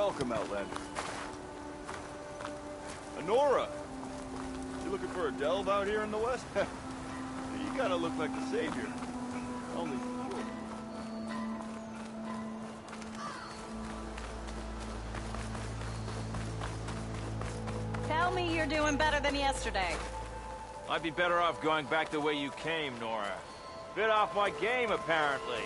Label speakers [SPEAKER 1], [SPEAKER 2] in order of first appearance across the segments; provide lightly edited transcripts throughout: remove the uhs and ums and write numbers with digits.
[SPEAKER 1] Welcome, Outlander. Honora! You looking for a delve out here in the west? You kinda look like the savior. Only for sure.
[SPEAKER 2] Tell me you're doing better than yesterday.
[SPEAKER 3] I'd be better off going back the way you came, Nora. Bit off my game, apparently.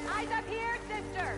[SPEAKER 2] Eyes up here, sister!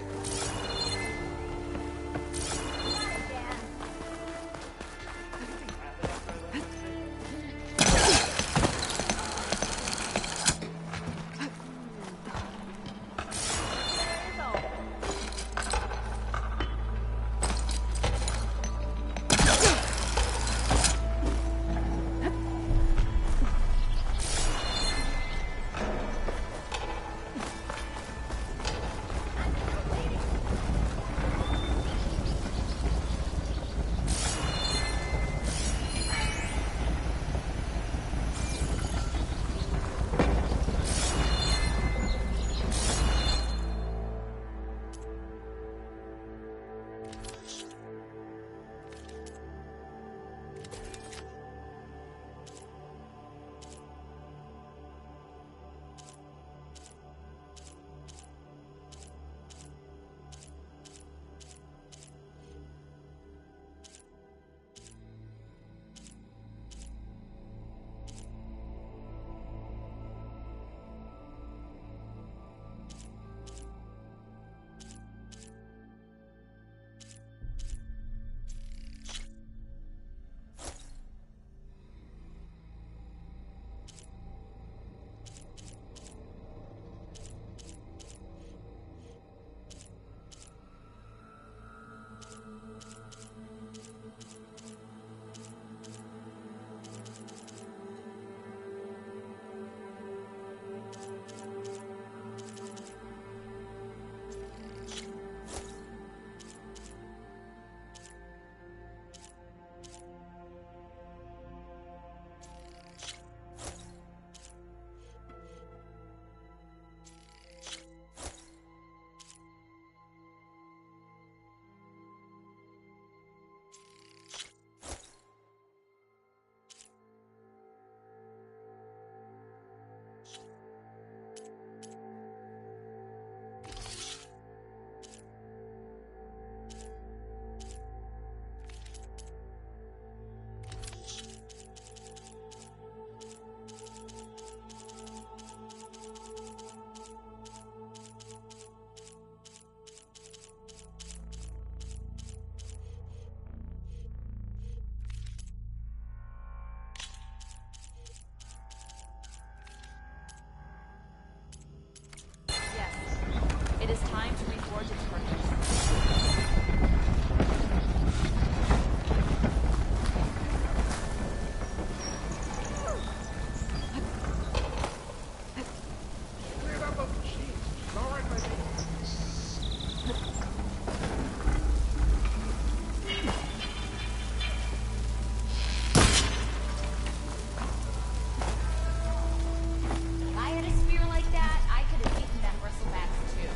[SPEAKER 2] It is time to reforge its purpose. If I had a spear like that, I could have beaten them bristlebacks too.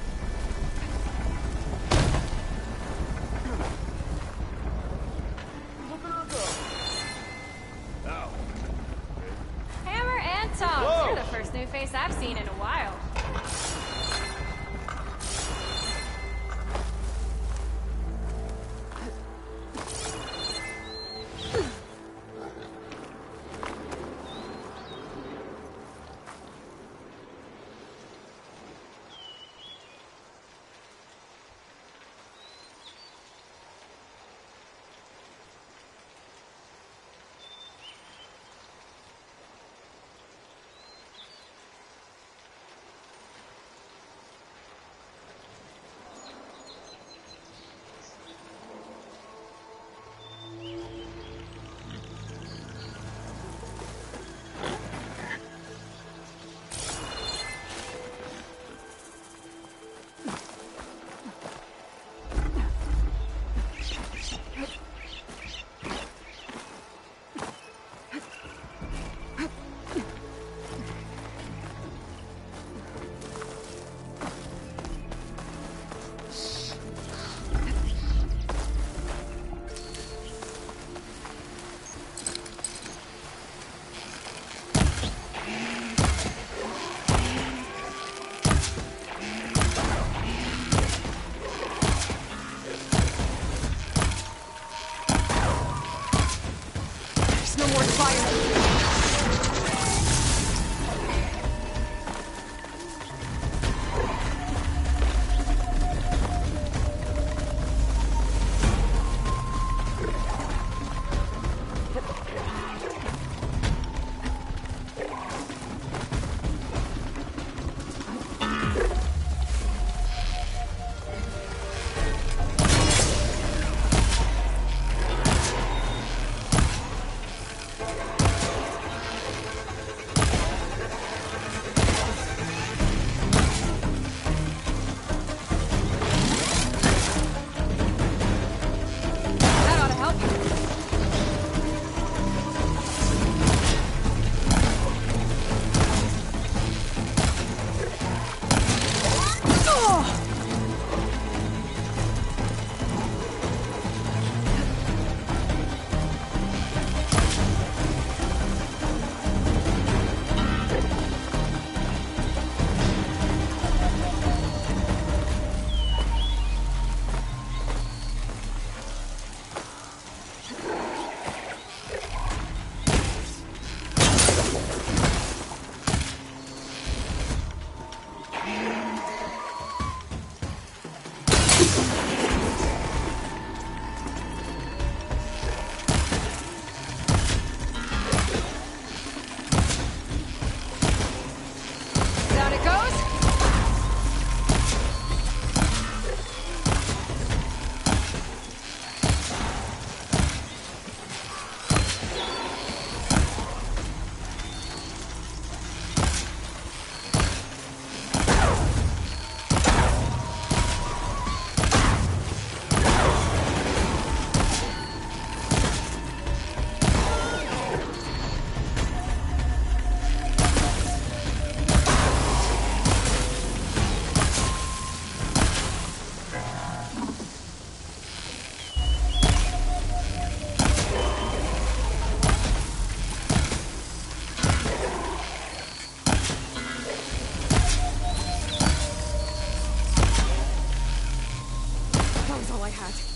[SPEAKER 4] I had.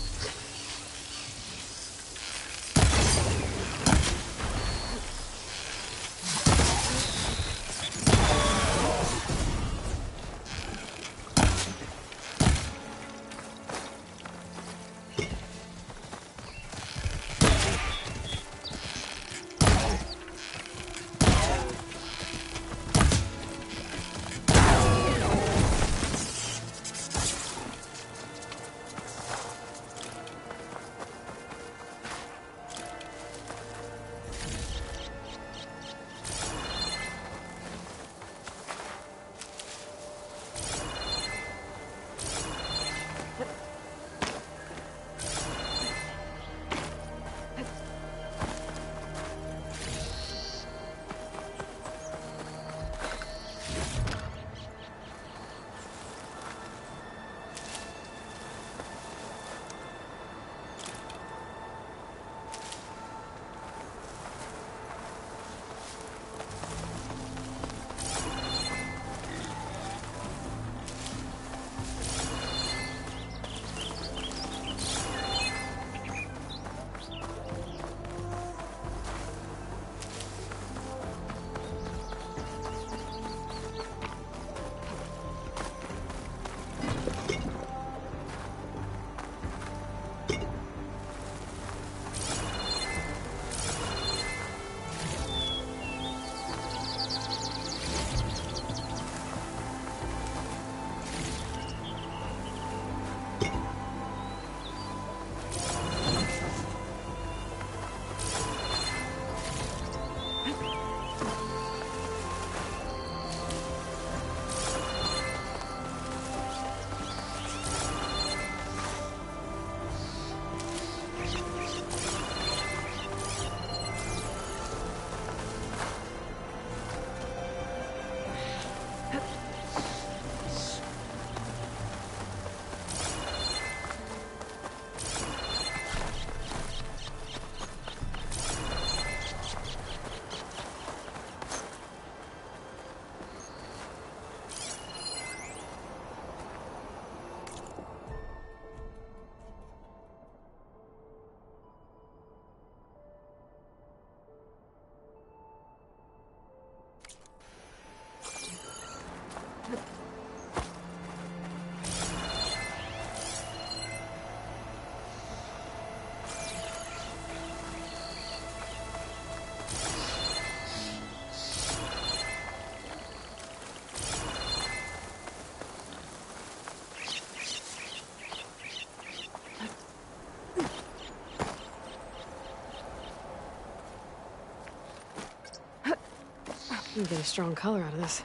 [SPEAKER 4] I'm gonna get a strong color out of this.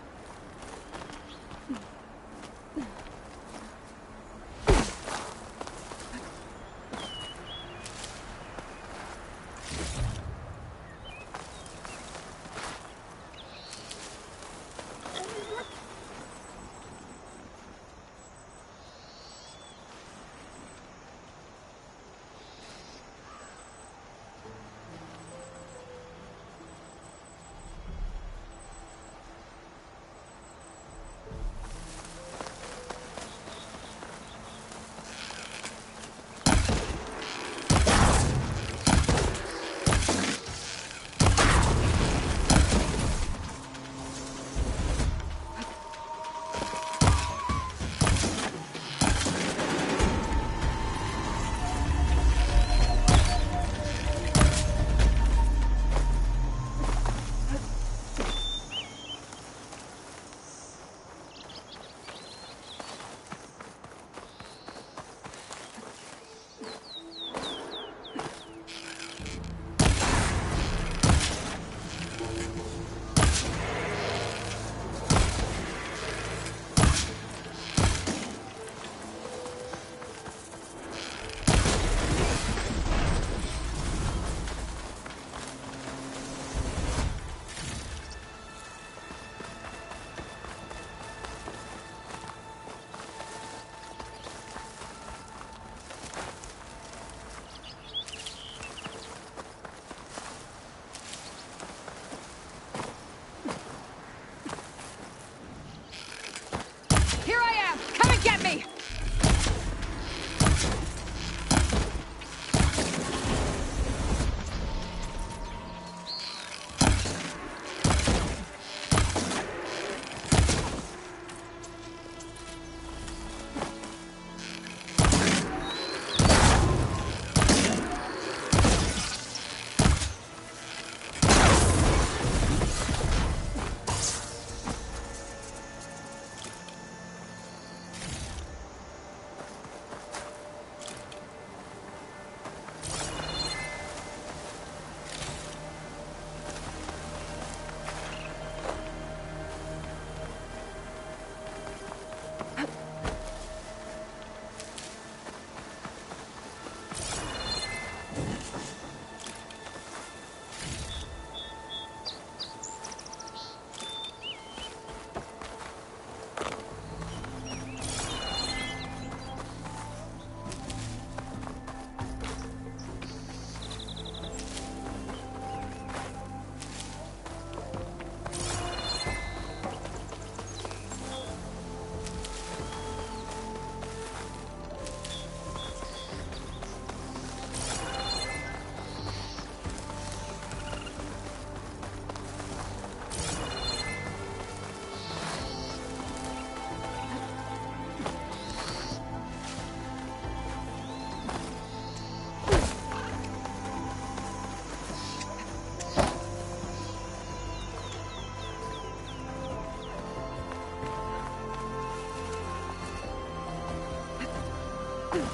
[SPEAKER 4] Barren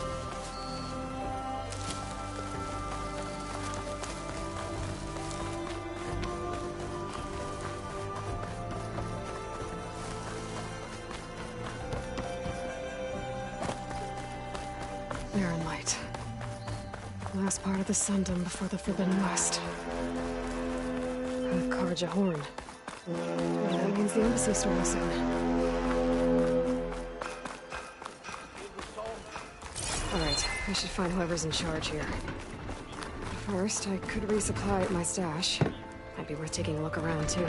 [SPEAKER 4] Light. Last part of the Sundom before the Forbidden West. A Karja horn. That means the embassy storm soon. Alright, I should find whoever's in charge here. First, I could resupply at my stash. Might be worth taking a look around, too.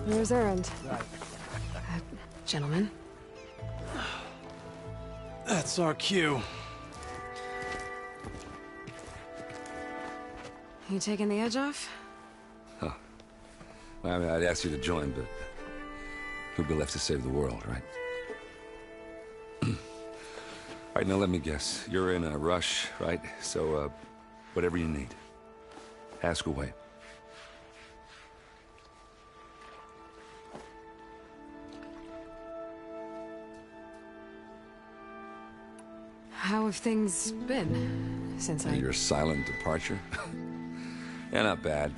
[SPEAKER 4] Where's Erend? Gentlemen?
[SPEAKER 5] That's our cue.
[SPEAKER 4] You taking the edge off?
[SPEAKER 6] Huh. Well, I mean, I'd ask you to join, but who'd be left to save the world, right? All right, now let me guess. You're in a rush, right? So, whatever you need, ask away.
[SPEAKER 4] How have things been since
[SPEAKER 6] Your silent departure? Yeah, not bad.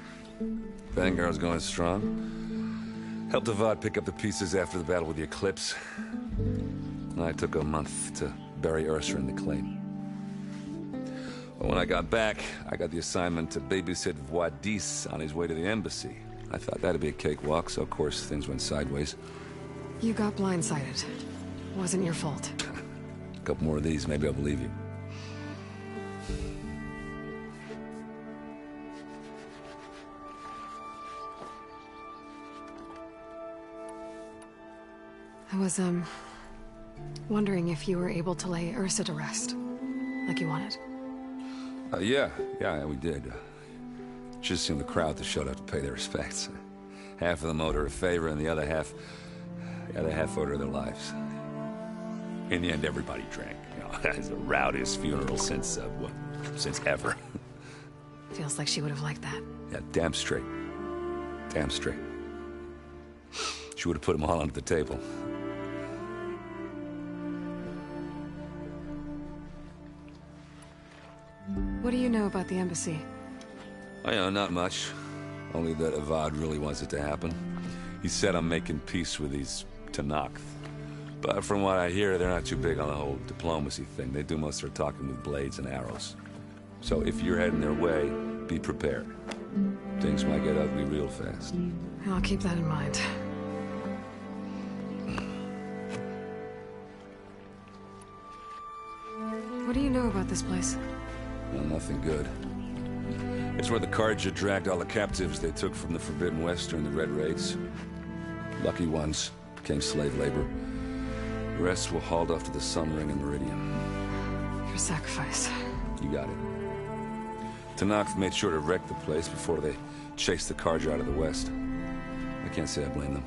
[SPEAKER 6] Vanguard's going strong. Helped Avad pick up the pieces after the battle with the Eclipse. I took a month to bury Ursa in the claim. But when I got back, I got the assignment to babysit Voidis on his way to the embassy. I thought that'd be a cakewalk, so of course things went sideways.
[SPEAKER 4] You got blindsided. Wasn't your fault.
[SPEAKER 6] A couple more of these, maybe I'll believe you.
[SPEAKER 4] I was, wondering if you were able to lay Ursa to rest, like you wanted.
[SPEAKER 6] Yeah, we did. Just seemed the crowd that showed up to pay their respects. Half of them owed her a favor, and the other half owed her their lives. In the end, everybody drank. You know, it's the rowdiest funeral since ever.
[SPEAKER 4] Feels like she would have liked that.
[SPEAKER 6] Yeah, damn straight. Damn straight. She would have put them all under the table.
[SPEAKER 4] What do you know about the embassy?
[SPEAKER 6] Oh, yeah, not much. Only that Avad really wants it to happen. He said I'm making peace with these Tenakth. But from what I hear, they're not too big on the whole diplomacy thing. They do most of their talking with blades and arrows. So if you're heading their way, be prepared. Things might get ugly real fast.
[SPEAKER 4] I'll keep that in mind. What do you know about this place?
[SPEAKER 6] Well, nothing good. It's where the Karja dragged all the captives they took from the Forbidden West during the Red Raids. Lucky ones became slave labor. The rest were hauled off to the Sun Ring and Meridian.
[SPEAKER 4] Your sacrifice.
[SPEAKER 6] You got it. Tenakth made sure to wreck the place before they chased the Karja out of the West. I can't say I blame them.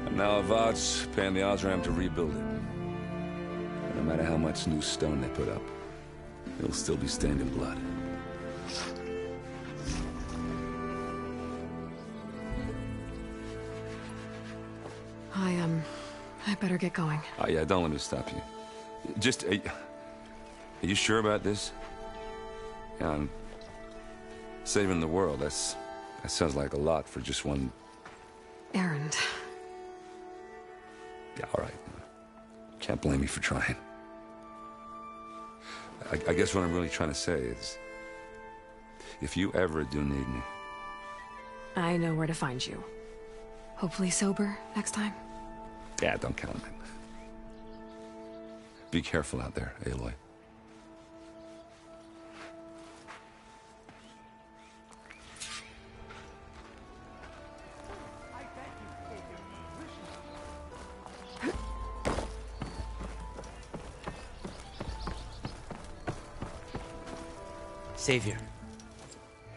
[SPEAKER 6] And now Avad's paying the Osram to rebuild it. And no matter how much new stone they put up, it'll still be stained in blood.
[SPEAKER 4] I better get going.
[SPEAKER 6] Oh, yeah, don't let me stop you. Just, are you sure about this? Yeah, I'm saving the world. That sounds like a lot for just one...
[SPEAKER 4] Erend.
[SPEAKER 6] Yeah, all right. Can't blame me for trying. I guess what I'm really trying to say is, if you ever do need me...
[SPEAKER 4] I know where to find you. Hopefully sober next time.
[SPEAKER 6] Yeah, don't count on it. Be careful out there, Aloy.
[SPEAKER 7] Savior,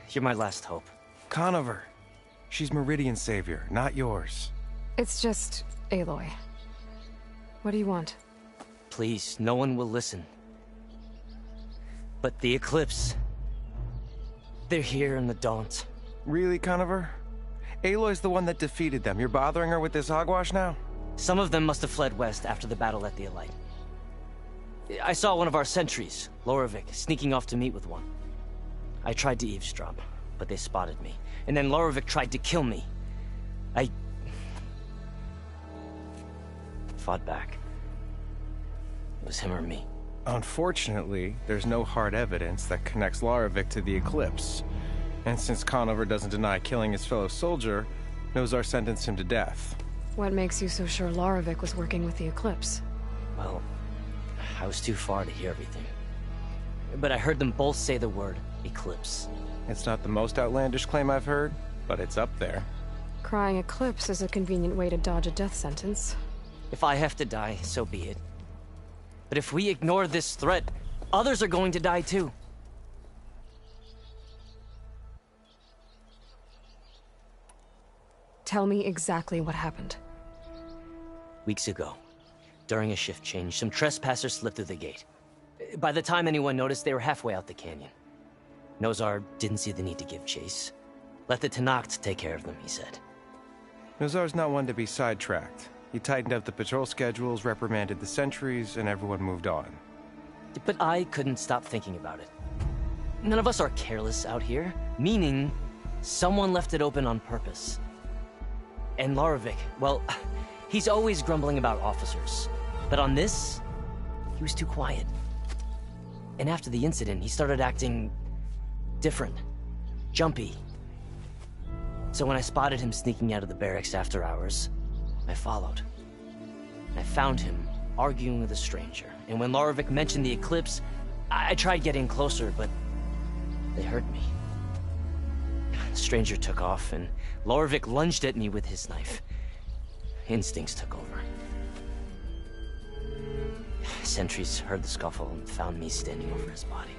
[SPEAKER 7] you're my last hope.
[SPEAKER 8] Conover. She's Meridian's savior, not yours.
[SPEAKER 4] It's just Aloy. What do you want?
[SPEAKER 7] Please, no one will listen. But the Eclipse... they're here in the Daunt.
[SPEAKER 8] Really, Conover? Aloy's the one that defeated them. You're bothering her with this hogwash now?
[SPEAKER 7] Some of them must have fled west after the battle at the Elite. I saw one of our sentries, Lorevic, sneaking off to meet with one. I tried to eavesdrop, but they spotted me. And then Lorevic tried to kill me. I... fought back. It was him or me.
[SPEAKER 8] Unfortunately, there's no hard evidence that connects Lorevic to the Eclipse. And since Conover doesn't deny killing his fellow soldier, Nozar sentenced him to death.
[SPEAKER 4] What makes you so sure Lorevic was working with the Eclipse?
[SPEAKER 7] Well, I was too far to hear everything. But I heard them both say the word Eclipse.
[SPEAKER 8] It's not the most outlandish claim I've heard, but it's up there.
[SPEAKER 4] Crying Eclipse is a convenient way to dodge a death sentence.
[SPEAKER 7] If I have to die, so be it. But if we ignore this threat, others are going to die too.
[SPEAKER 4] Tell me exactly what happened.
[SPEAKER 7] Weeks ago, during a shift change, some trespassers slipped through the gate. By the time anyone noticed, they were halfway out the canyon. Nozar didn't see the need to give chase. Let the Tenakth take care of them, he said.
[SPEAKER 8] Nozar's not one to be sidetracked. He tightened up the patrol schedules, reprimanded the sentries, and everyone moved on.
[SPEAKER 7] But I couldn't stop thinking about it. None of us are careless out here, meaning someone left it open on purpose. And Lorevic, well, he's always grumbling about officers. But on this, he was too quiet. And after the incident, he started acting different, jumpy. So when I spotted him sneaking out of the barracks after hours, I followed. I found him arguing with a stranger. And when Lorevic mentioned the Eclipse, I tried getting closer, but they heard me. The stranger took off, and Lorevic lunged at me with his knife. Instincts took over. Sentries heard the scuffle and found me standing over his body.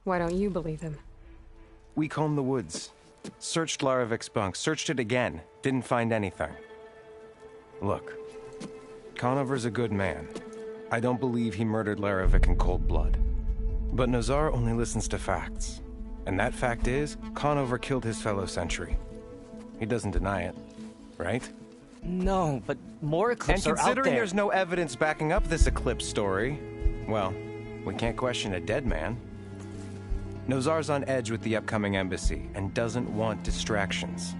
[SPEAKER 4] Why don't you believe him?
[SPEAKER 8] We combed the woods. Searched Larevic's bunk, searched it again. Didn't find anything. Look, Conover's a good man. I don't believe he murdered Larevic in cold blood. But Nozar only listens to facts. And that fact is, Conover killed his fellow sentry. He doesn't deny it, right?
[SPEAKER 7] No, but more Eclipse are out there.
[SPEAKER 8] And considering there's no evidence backing up this Eclipse story, well, we can't question a dead man. Nozar's on edge with the upcoming embassy and doesn't want distractions.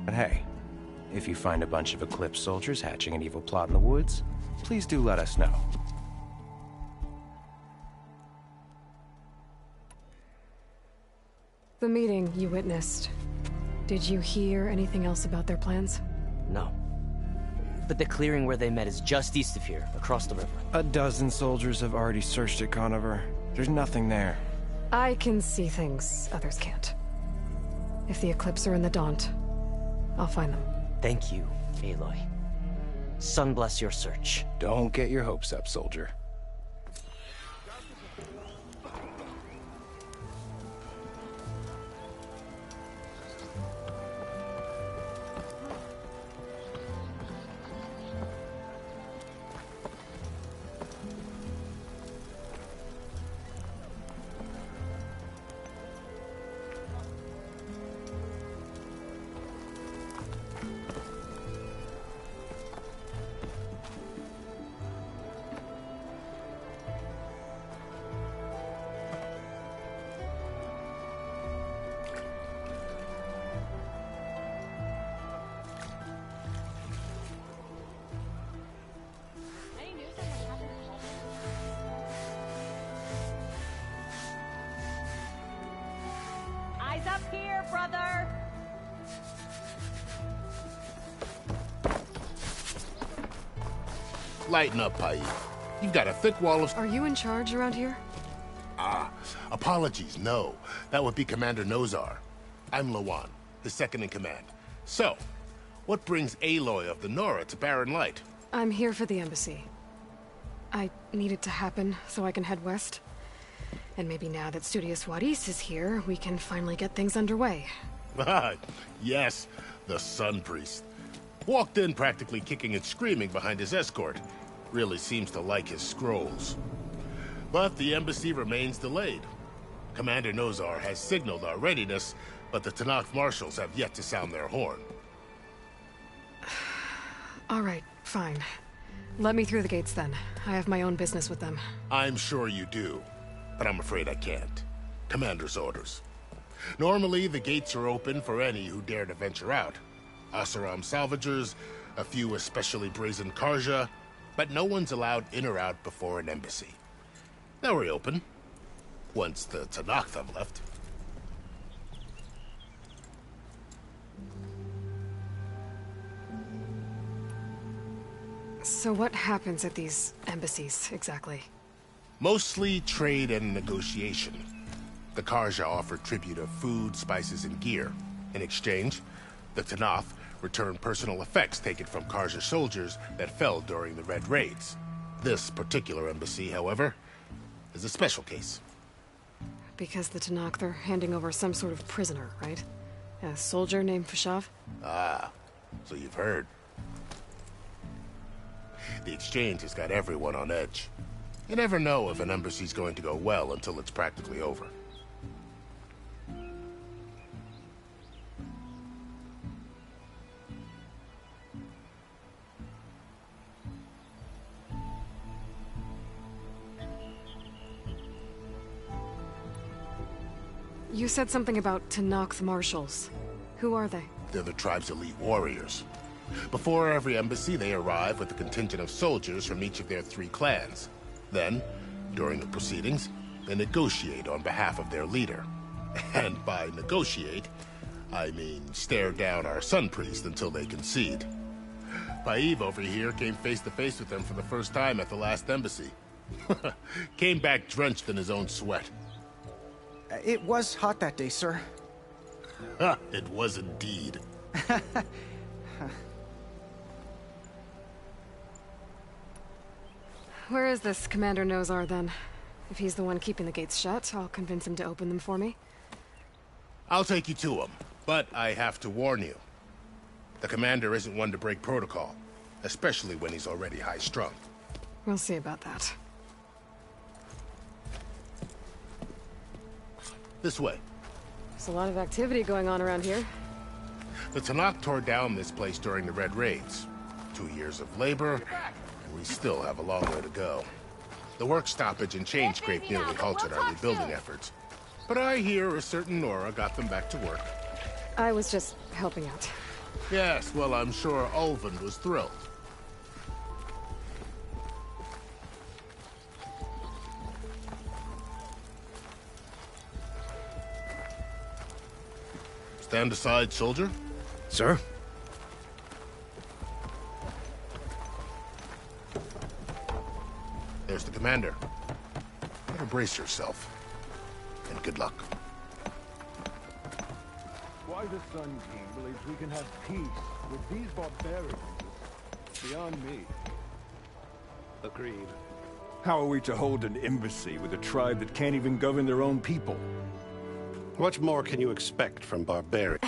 [SPEAKER 8] But hey, if you find a bunch of Eclipse soldiers hatching an evil plot in the woods, please do let us know.
[SPEAKER 4] The meeting you witnessed. Did you hear anything else about their plans?
[SPEAKER 7] No. But the clearing where they met is just east of here, across the river.
[SPEAKER 8] A dozen soldiers have already searched it, Conover. There's nothing there.
[SPEAKER 4] I can see things others can't. If the Eclipse are in the Daunt, I'll find them.
[SPEAKER 7] Thank you, Aloy. Sun bless your search.
[SPEAKER 8] Don't get your hopes up, soldier.
[SPEAKER 2] Eyes up here, brother!
[SPEAKER 9] Lighten up, Pai. You've got a thick wall of...
[SPEAKER 4] Are you in charge around here?
[SPEAKER 9] Apologies, no. That would be Commander Nozar. I'm Lawan, his second in command. So, what brings Aloy of the Nora to Barren Light?
[SPEAKER 4] I'm here for the embassy. I need it to happen so I can head west. And maybe now that Studios Juarez is here, we can finally get things underway.
[SPEAKER 9] Yes, the Sun Priest. Walked in practically kicking and screaming behind his escort. Really seems to like his scrolls. But the embassy remains delayed. Commander Nozar has signaled our readiness, but the Tanakh marshals have yet to sound their horn.
[SPEAKER 4] All right, fine. Let me through the gates then. I have my own business with them.
[SPEAKER 9] I'm sure you do, but I'm afraid I can't. Commander's orders. Normally, the gates are open for any who dare to venture out. Asaram salvagers, a few especially brazen Karja, but no one's allowed in or out before an embassy. They'll reopen, once the Tanakh have left.
[SPEAKER 4] So what happens at these embassies, exactly?
[SPEAKER 9] Mostly trade and negotiation. The Karja offer tribute of food, spices, and gear. In exchange, the Tanakh return personal effects taken from Karja soldiers that fell during the Red Raids. This particular embassy, however, is a special case.
[SPEAKER 4] Because the Tanakh, they're handing over some sort of prisoner, right? A soldier named Fashav?
[SPEAKER 9] Ah, so you've heard. The exchange has got everyone on edge. You never know if an embassy's going to go well until it's practically over.
[SPEAKER 4] You said something about Tanakh marshals. Who are they?
[SPEAKER 9] They're the tribe's elite warriors. Before every embassy, they arrive with a contingent of soldiers from each of their 3 clans. Then, during the proceedings, they negotiate on behalf of their leader. And by negotiate, I mean stare down our Sun Priest until they concede. Paiv over here came face to face with them for the first time at the last embassy. Came back drenched in his own sweat.
[SPEAKER 10] It was hot that day, sir.
[SPEAKER 9] It was indeed.
[SPEAKER 4] Where is this Commander Nozar, then? If he's the one keeping the gates shut, I'll convince him to open them for me.
[SPEAKER 9] I'll take you to him, but I have to warn you. The commander isn't one to break protocol, especially when he's already high-strung.
[SPEAKER 4] We'll see about that.
[SPEAKER 9] This way.
[SPEAKER 4] There's a lot of activity going on around here.
[SPEAKER 9] The Tanakh tore down this place during the Red Raids. 2 years of labor, and we still have a long way to go. The work stoppage and chain scrape nearly halted our rebuilding efforts. But I hear a certain Nora got them back to work.
[SPEAKER 4] I was just helping out.
[SPEAKER 9] Yes, well, I'm sure Ulvund was thrilled. Stand aside, soldier.
[SPEAKER 5] Sir?
[SPEAKER 9] There's the commander. Better brace yourself. And good luck.
[SPEAKER 1] Why the Sun King believes we can have peace with these barbarians is beyond me.
[SPEAKER 11] Agreed.
[SPEAKER 1] How are we to hold an embassy with a tribe that can't even govern their own people?
[SPEAKER 11] What more can you expect from barbarians?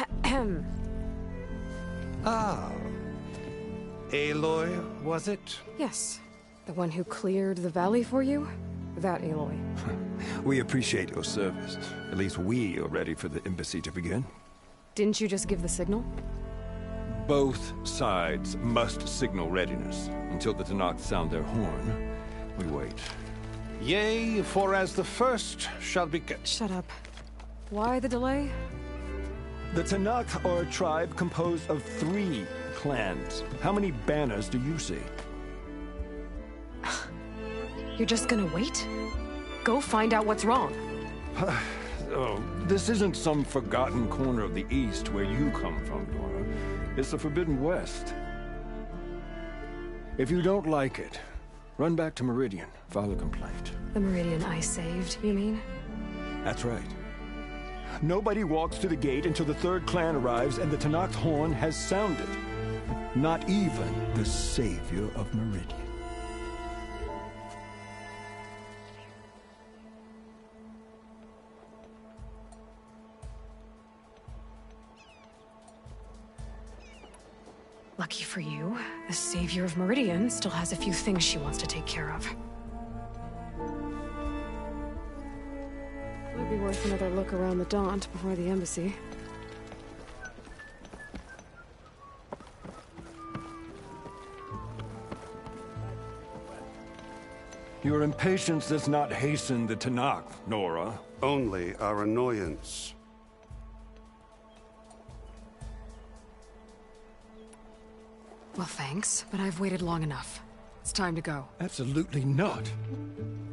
[SPEAKER 10] Ah. Aloy, was it?
[SPEAKER 4] Yes. The one who cleared the valley for you? That Aloy.
[SPEAKER 1] We appreciate your service. At least we are ready for the embassy to begin.
[SPEAKER 4] Didn't you just give the signal?
[SPEAKER 1] Both sides must signal readiness. Until the Tanakh sound their horn, we wait.
[SPEAKER 11] Yea, for as the first shall be...
[SPEAKER 4] Shut up. Why the delay?
[SPEAKER 1] The Tanakh are a tribe composed of 3 clans. How many banners do you see?
[SPEAKER 4] You're just gonna wait? Go find out what's wrong.
[SPEAKER 1] Oh, this isn't some forgotten corner of the East where you come from, Nora. It's the Forbidden West. If you don't like it, run back to Meridian, file a complaint.
[SPEAKER 4] The Meridian I saved, you mean?
[SPEAKER 1] That's right. Nobody walks to the gate until the 3rd clan arrives and the Tanakh horn has sounded.
[SPEAKER 12] Not even the savior of Meridian.
[SPEAKER 4] Lucky for you, the savior of Meridian still has a few things she wants to take care of. Might be worth another look around the Daunt before the embassy.
[SPEAKER 12] Your impatience does not hasten the Tanakh, Nora.
[SPEAKER 13] Only our annoyance.
[SPEAKER 4] Well, thanks, but I've waited long enough. It's time to go.
[SPEAKER 12] Absolutely not.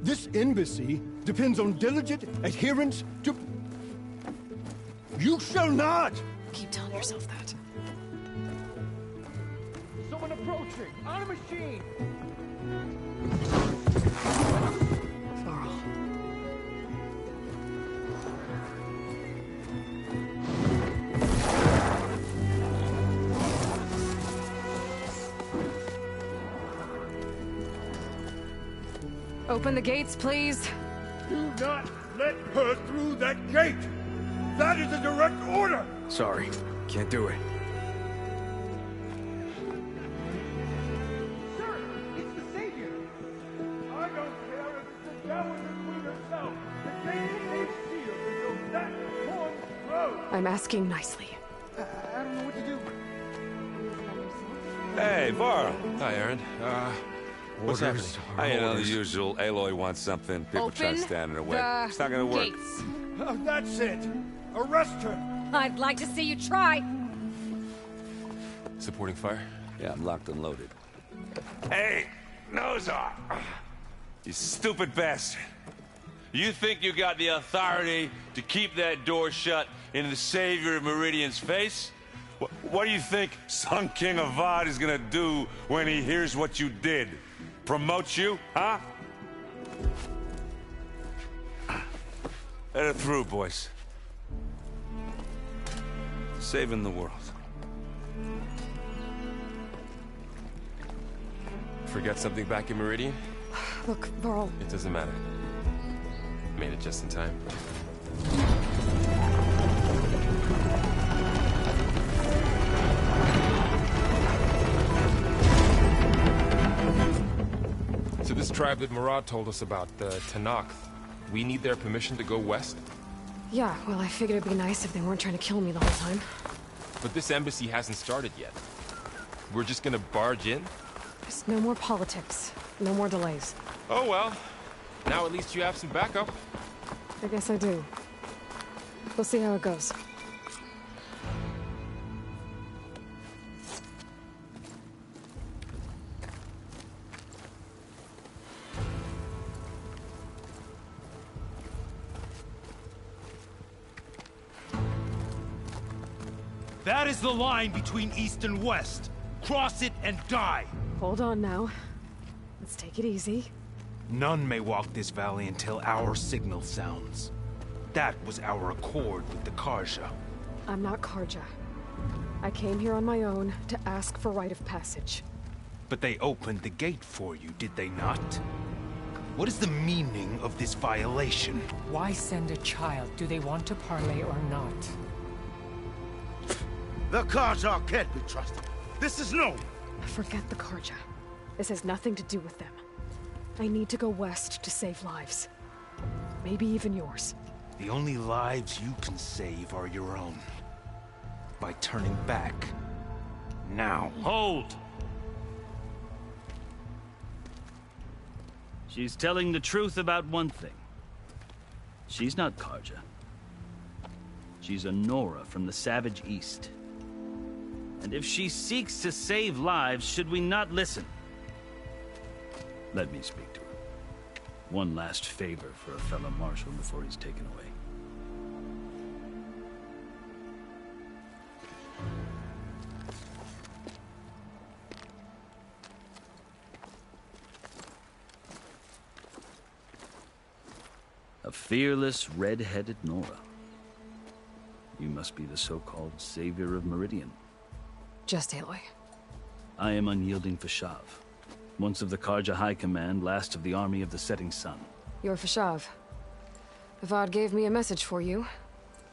[SPEAKER 12] This embassy depends on diligent adherence to... You shall not!
[SPEAKER 4] Keep telling yourself that.
[SPEAKER 11] Someone approaching! On a machine!
[SPEAKER 4] Varl. Open the gates, please.
[SPEAKER 12] Do not let her through that gate! That is a direct order!
[SPEAKER 5] Sorry, can't do it.
[SPEAKER 12] Sir, it's the Savior! I don't care if it's the devil and the Queen herself! The gate is sealed until that horn blows!
[SPEAKER 4] I'm asking nicely.
[SPEAKER 10] I don't know what to do.
[SPEAKER 6] Hey, Varl.
[SPEAKER 5] Hi, Aaron. What's happening?
[SPEAKER 6] You know, the usual. Aloy wants something. People try to
[SPEAKER 2] Open
[SPEAKER 6] stand in her way.
[SPEAKER 2] the
[SPEAKER 6] It's not gonna work.
[SPEAKER 2] gates.
[SPEAKER 12] Oh, that's it! Arrest her!
[SPEAKER 2] I'd like to see you try.
[SPEAKER 5] Supporting fire?
[SPEAKER 6] Yeah, I'm locked and loaded. Hey, nose off! You stupid bastard.
[SPEAKER 3] You think you got the authority to keep that door shut in the savior of Meridian's face?
[SPEAKER 6] What do you think Sun King Avad is gonna do when he hears what you did? Promote you, huh? Let it through, boys. Saving the world.
[SPEAKER 5] Forgot something back in Meridian?
[SPEAKER 4] Look, Varl.
[SPEAKER 5] It doesn't matter. Made it just in time.
[SPEAKER 14] So this tribe that Murad told us about, the Tanakh, we need their permission to go west?
[SPEAKER 4] Yeah, well, I figured it'd be nice if they weren't trying to kill me the whole time.
[SPEAKER 14] But this embassy hasn't started yet. We're just gonna barge in?
[SPEAKER 4] Just no more politics. No more delays.
[SPEAKER 14] Oh well. Now at least you have some backup.
[SPEAKER 4] I guess I do. We'll see how it goes.
[SPEAKER 15] That is the line between East and West. Cross it and die.
[SPEAKER 4] Hold on now. Let's take it easy.
[SPEAKER 15] None may walk this valley until our signal sounds. That was our accord with the Karja.
[SPEAKER 4] I'm not Karja. I came here on my own to ask for rite of passage.
[SPEAKER 15] But they opened the gate for you, did they not? What is the meaning of this violation?
[SPEAKER 16] Why send a child? Do they want to parley or not?
[SPEAKER 15] The Karja can't be trusted. This is known.
[SPEAKER 4] Forget the Karja. This has nothing to do with them. I need to go west to save lives. Maybe even yours.
[SPEAKER 15] The only lives you can save are your own. By turning back. Now.
[SPEAKER 17] Hold! She's telling the truth about one thing. She's not Karja. She's a Nora from the Savage East. And if she seeks to save lives, should we not listen? Let me speak to her. One last favor for a fellow marshal before he's taken away. A fearless, red-headed Nora. You must be the so-called savior of Meridian.
[SPEAKER 4] Just Aloy.
[SPEAKER 17] I am unyielding Fashav. Once of the Karja High Command, last of the army of the setting sun.
[SPEAKER 4] You're Fashav. Avad gave me a message for you.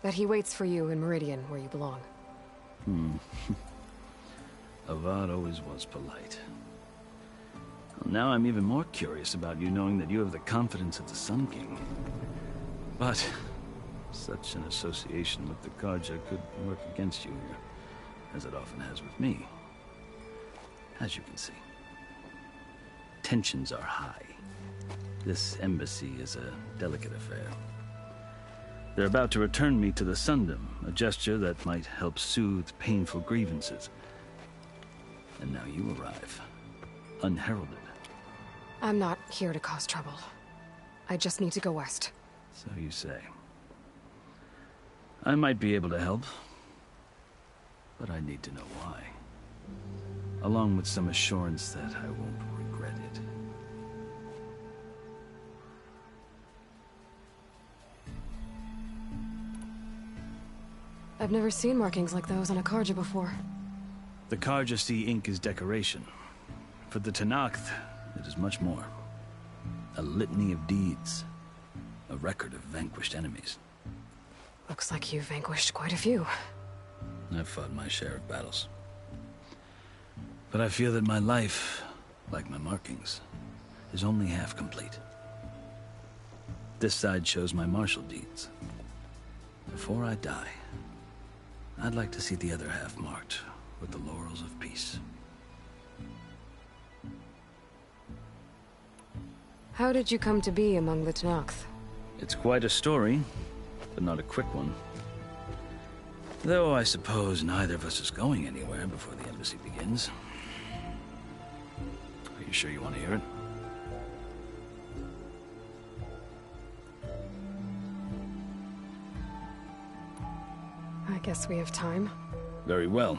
[SPEAKER 4] That he waits for you in Meridian, where you belong.
[SPEAKER 17] Avad always was polite. Well, now I'm even more curious about you knowing that you have the confidence of the Sun King. But such an association with the Karja could work against you here, as it often has with me. As you can see. Tensions are high. This embassy is a delicate affair. They're about to return me to the Sundom, a gesture that might help soothe painful grievances. And now you arrive, unheralded.
[SPEAKER 4] I'm not here to cause trouble. I just need to go west.
[SPEAKER 17] So you say. I might be able to help, but I need to know why. Along with some assurance that I won't regret it.
[SPEAKER 4] I've never seen markings like those on a Karja before.
[SPEAKER 17] The Karja see ink as decoration. For the Tenakth, it is much more. A litany of deeds. A record of vanquished enemies.
[SPEAKER 4] Looks like you've vanquished quite a few.
[SPEAKER 17] I've fought my share of battles. But I feel that my life, like my markings, is only half complete. This side shows my martial deeds. Before I die, I'd like to see the other half marked with the laurels of peace.
[SPEAKER 4] How did you come to be among the Tenakth?
[SPEAKER 17] It's quite a story, but not a quick one. Though I suppose neither of us is going anywhere before the embassy begins. Are you sure you want to hear it?
[SPEAKER 4] I guess we have time.
[SPEAKER 17] Very well.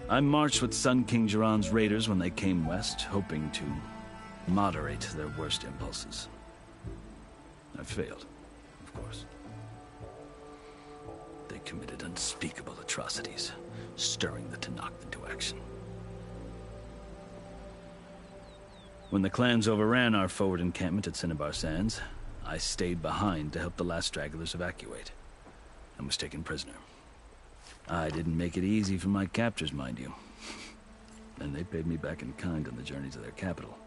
[SPEAKER 17] I marched with Sun King Jiran's raiders when they came west, hoping to moderate their worst impulses. I failed, of course. They committed unspeakable atrocities, stirring the Tenakth into action. When the clans overran our forward encampment at Cinnabar Sands, I stayed behind to help the last stragglers evacuate, and was taken prisoner. I didn't make it easy for my captors, mind you. And they paid me back in kind on the journey to their capital.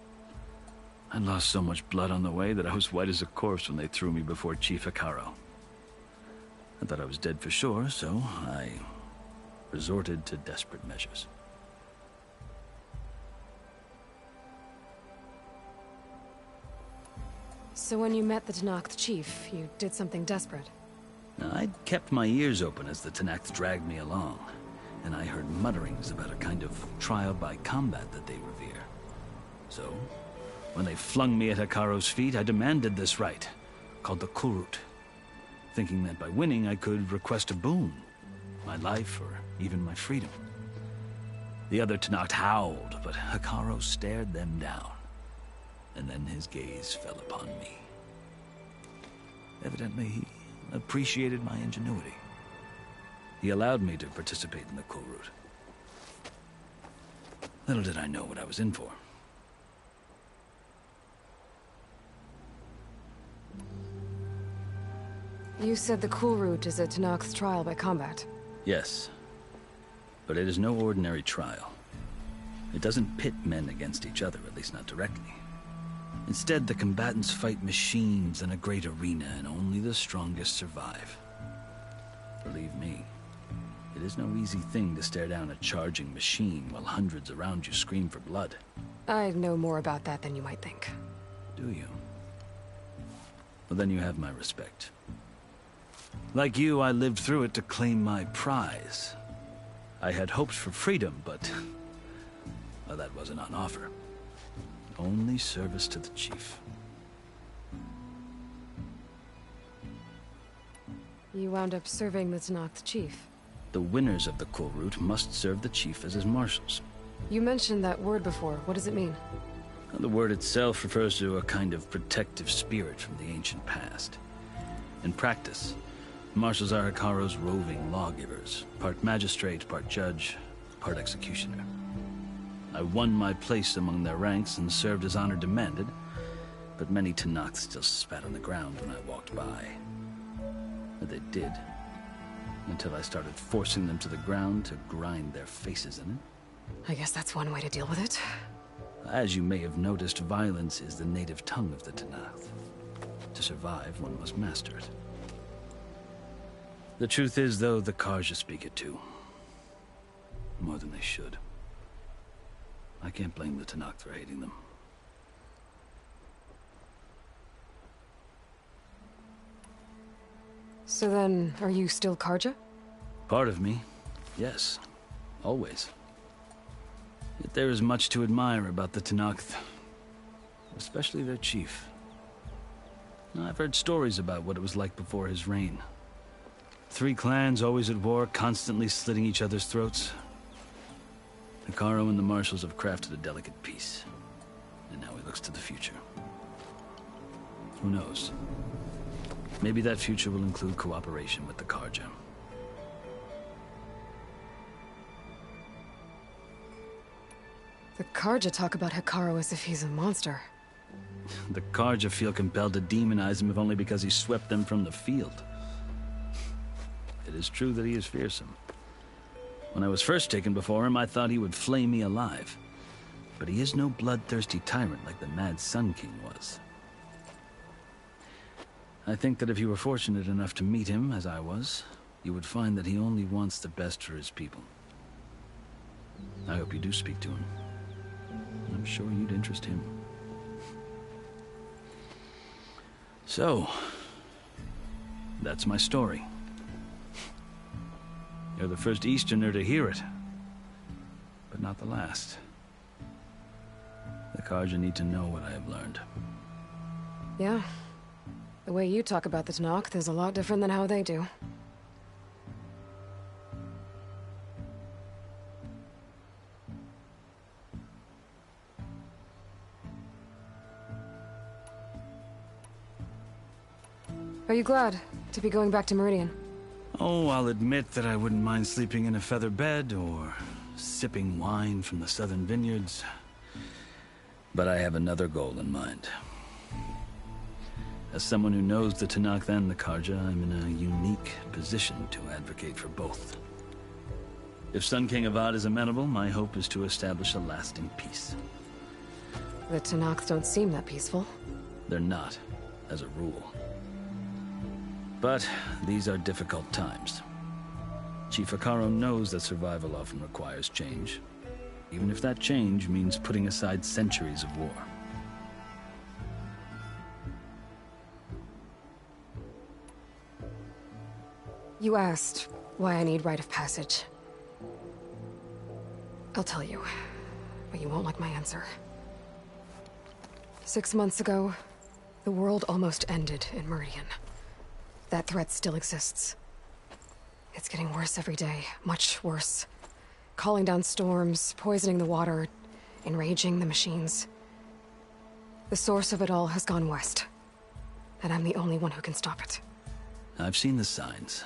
[SPEAKER 17] I lost so much blood on the way that I was white as a corpse when they threw me before Chief Hekaro. I thought I was dead for sure, so I resorted to desperate measures.
[SPEAKER 4] So when you met the Tenakth chief, you did something desperate?
[SPEAKER 17] Now, I'd kept my ears open as the Tenakth dragged me along, and I heard mutterings about a kind of trial by combat that they revere. So, when they flung me at Hekaro's feet, I demanded this right, called the Kulrut, thinking that by winning I could request a boon, my life or even my freedom. The other Tenakth howled, but Hekaro stared them down, and then his gaze fell upon me. Evidently, he appreciated my ingenuity. He allowed me to participate in the Kulrut. Little did I know what I was in for.
[SPEAKER 4] You said the Kulrut is a Tenakth's trial by combat.
[SPEAKER 17] Yes, but it is no ordinary trial. It doesn't pit men against each other, at least not directly. Instead, the combatants fight machines in a great arena, and only the strongest survive. Believe me, it is no easy thing to stare down a charging machine while hundreds around you scream for blood.
[SPEAKER 4] I know more about that than you might think.
[SPEAKER 17] Do you? Well, then you have my respect. Like you, I lived through it to claim my prize. I had hopes for freedom, but well, that wasn't on offer. Only service to the chief.
[SPEAKER 4] You wound up serving the Tenakth chief.
[SPEAKER 17] The winners of the Kulrut must serve the chief as his marshals.
[SPEAKER 4] You mentioned that word before. What does it mean?
[SPEAKER 17] The word itself refers to a kind of protective spirit from the ancient past. In practice, marshals are Hekaro's roving lawgivers, part magistrate, part judge, part executioner. I won my place among their ranks and served as honor demanded, but many Tenakth still spat on the ground when I walked by. But they did, until I started forcing them to the ground to grind their faces in it.
[SPEAKER 4] I guess that's one way to deal with it.
[SPEAKER 17] As you may have noticed, violence is the native tongue of the Tenakth. To survive, one must master it. The truth is, though, the Karja speak it too. More than they should. I can't blame the Tenakth for hating them.
[SPEAKER 4] So then, are you still Karja?
[SPEAKER 17] Part of me, yes. Always. Yet there is much to admire about the Tenakth. Especially their chief. I've heard stories about what it was like before his reign. 3 clans always at war, constantly slitting each other's throats. Hekarro and the marshals have crafted a delicate peace. And now he looks to the future. Who knows? Maybe that future will include cooperation with the Karja.
[SPEAKER 4] The Karja talk about Hekarro as if he's a monster.
[SPEAKER 17] The Karja feel compelled to demonize him if only because he swept them from the field. It is true that he is fearsome. When I was first taken before him, I thought he would flay me alive. But he is no bloodthirsty tyrant like the Mad Sun King was. I think that if you were fortunate enough to meet him, as I was, you would find that he only wants the best for his people. I hope you do speak to him. I'm sure you'd interest him. So, that's my story. You're the first Easterner to hear it, but not the last. The Karja need to know what I have learned.
[SPEAKER 4] Yeah. The way you talk about the Tenakth is a lot different than how they do. Are you glad to be going back to Meridian?
[SPEAKER 17] Oh, I'll admit that I wouldn't mind sleeping in a feather bed or sipping wine from the southern vineyards. But I have another goal in mind. As someone who knows the Tenakth and the Karja, I'm in a unique position to advocate for both. If Sun King Avad is amenable, my hope is to establish a lasting peace.
[SPEAKER 4] The Tenakth don't seem that peaceful.
[SPEAKER 17] They're not, as a rule. But these are difficult times. Chief Hekarro knows that survival often requires change, even if that change means putting aside centuries of war.
[SPEAKER 4] You asked why I need rite of passage. I'll tell you, but you won't like my answer. 6 months ago, the world almost ended in Meridian. That threat still exists. It's getting worse every day, much worse. Calling down storms, poisoning the water, enraging the machines. The source of it all has gone west, and I'm the only one who can stop it.
[SPEAKER 17] I've seen the signs.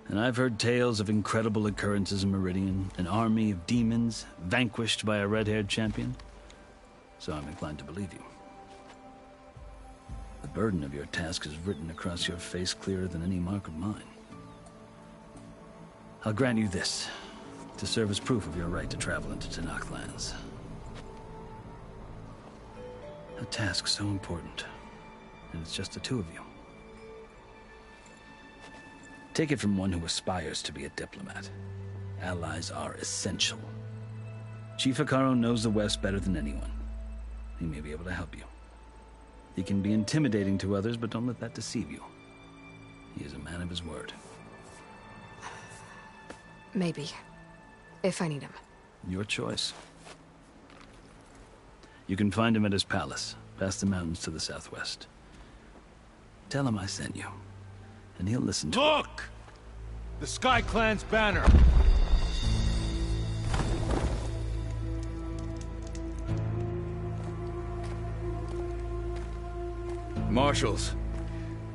[SPEAKER 17] And I've heard tales of incredible occurrences in Meridian, an army of demons vanquished by a red-haired champion. So I'm inclined to believe you. The burden of your task is written across your face clearer than any mark of mine. I'll grant you this, to serve as proof of your right to travel into Tenakth lands. A task so important, and it's just the 2 of you. Take it from one who aspires to be a diplomat. Allies are essential. Chief Hekarro knows the West better than anyone. He may be able to help you. He can be intimidating to others, but don't let that deceive you. He is a man of his word.
[SPEAKER 4] Maybe. If I need him.
[SPEAKER 17] Your choice. You can find him at his palace, past the mountains to the southwest. Tell him I sent you, and he'll listen to
[SPEAKER 15] Look! The Sky Clan's banner!
[SPEAKER 1] Marshals.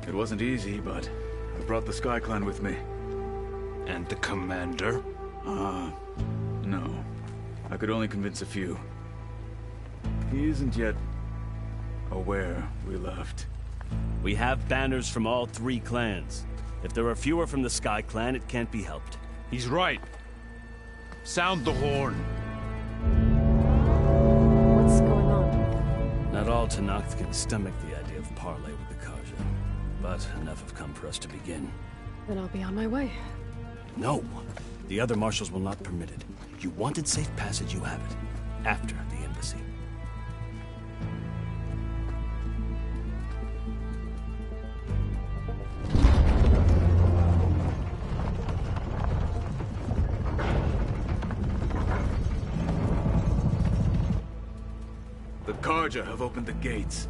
[SPEAKER 1] It wasn't easy, but I brought the Sky Clan with me.
[SPEAKER 15] And the commander?
[SPEAKER 18] No. I could only convince a few. He isn't yet aware we left.
[SPEAKER 19] We have banners from all 3 clans. If there are fewer from the Sky Clan, it can't be helped.
[SPEAKER 15] He's right. Sound the horn.
[SPEAKER 4] What's going on?
[SPEAKER 19] Not all Tenakth can stomach the idea of parley with the Karja. But enough have come for us to begin.
[SPEAKER 4] Then I'll be on my way.
[SPEAKER 19] No! The other marshals will not permit it. You wanted safe passage, you have it. After the embassy.
[SPEAKER 18] The Karja have opened the gates.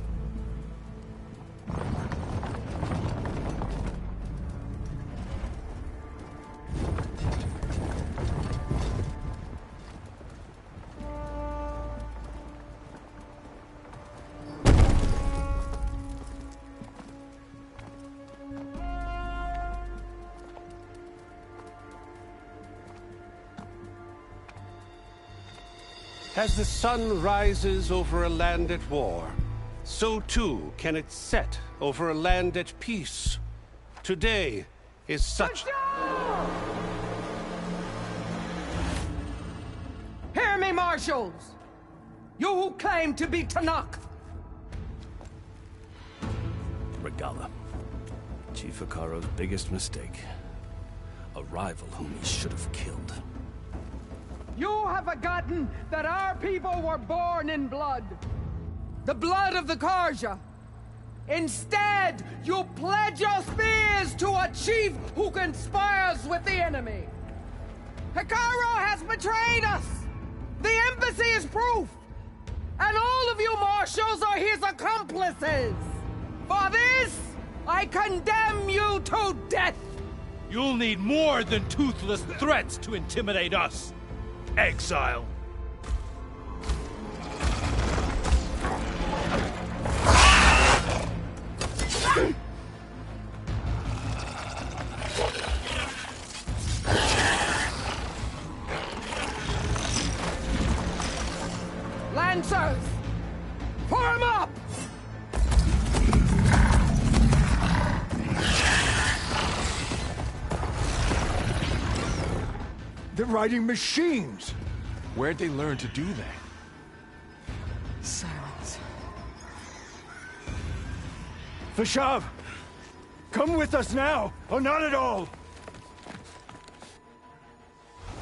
[SPEAKER 13] As the sun rises over a land at war, so too can it set over a land at peace. Today is such...
[SPEAKER 10] Hear me, marshals! You who claim to be Tenakth!
[SPEAKER 19] Regala. Chief Hikaro's biggest mistake. A rival whom he should have killed.
[SPEAKER 10] You have forgotten that our people were born in blood. The blood of the Karja. Instead, you pledge your spears to a chief who conspires with the enemy. Hikaro has betrayed us! The embassy is proof! And all of you marshals are his accomplices! For this, I condemn you to death!
[SPEAKER 15] You'll need more than toothless threats to intimidate us. Exile.
[SPEAKER 10] Lancers! Form up!
[SPEAKER 12] They're riding machines.
[SPEAKER 15] Where'd they learn to do that?
[SPEAKER 4] Silence.
[SPEAKER 12] Vashav! Come with us now, or not at all!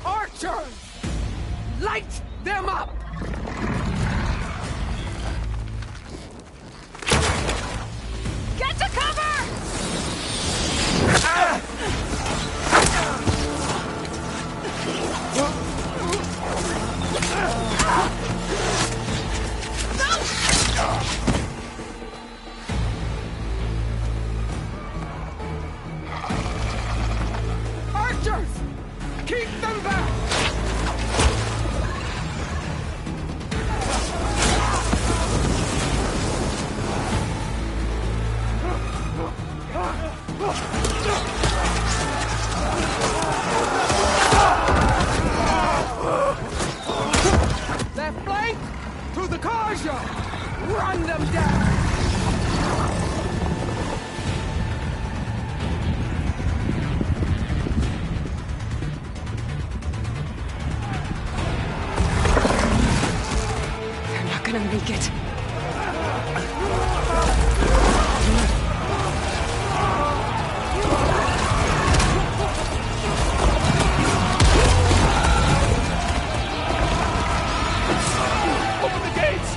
[SPEAKER 10] Archers! Light them up!
[SPEAKER 2] Get to cover!
[SPEAKER 10] Archers! Keep them back! Left flank! To the Karja! Run them down!
[SPEAKER 4] They're not gonna make it.
[SPEAKER 15] Open the gates!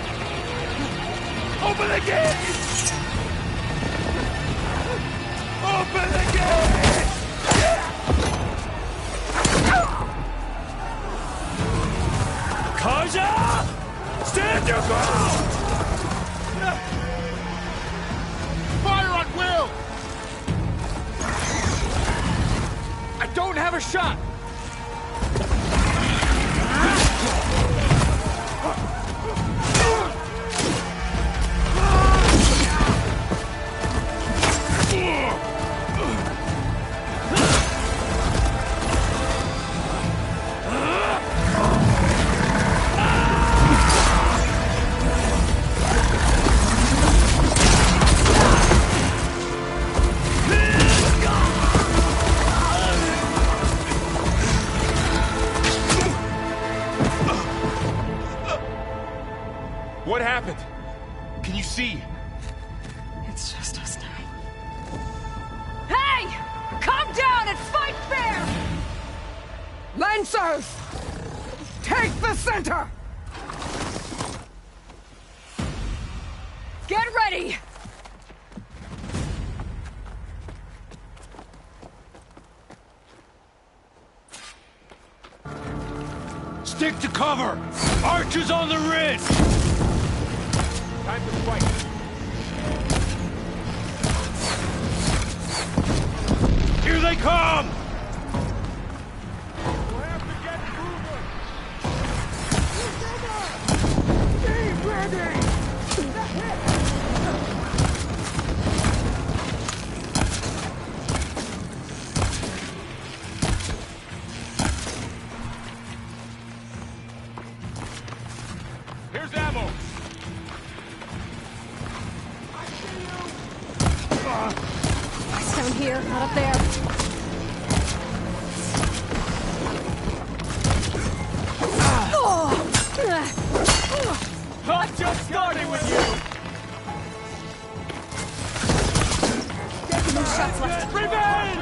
[SPEAKER 15] Open the gates! Open the gates! Karja! Stand your ground! Fire on will! I don't have a shot!
[SPEAKER 14] What happened? Can you see?
[SPEAKER 4] It's just us now.
[SPEAKER 10] Hey! Calm down and fight fair! Lancers! Take the center! Get ready!
[SPEAKER 3] Stick to cover! Archers on the ridge!
[SPEAKER 14] Time to fight.
[SPEAKER 3] Here they come!
[SPEAKER 12] We'll have to get moving! Stay ready!
[SPEAKER 14] Here's ammo.
[SPEAKER 4] It's down here, not up there.
[SPEAKER 12] I'm just starting with you!
[SPEAKER 4] No shots left.
[SPEAKER 12] Revenge!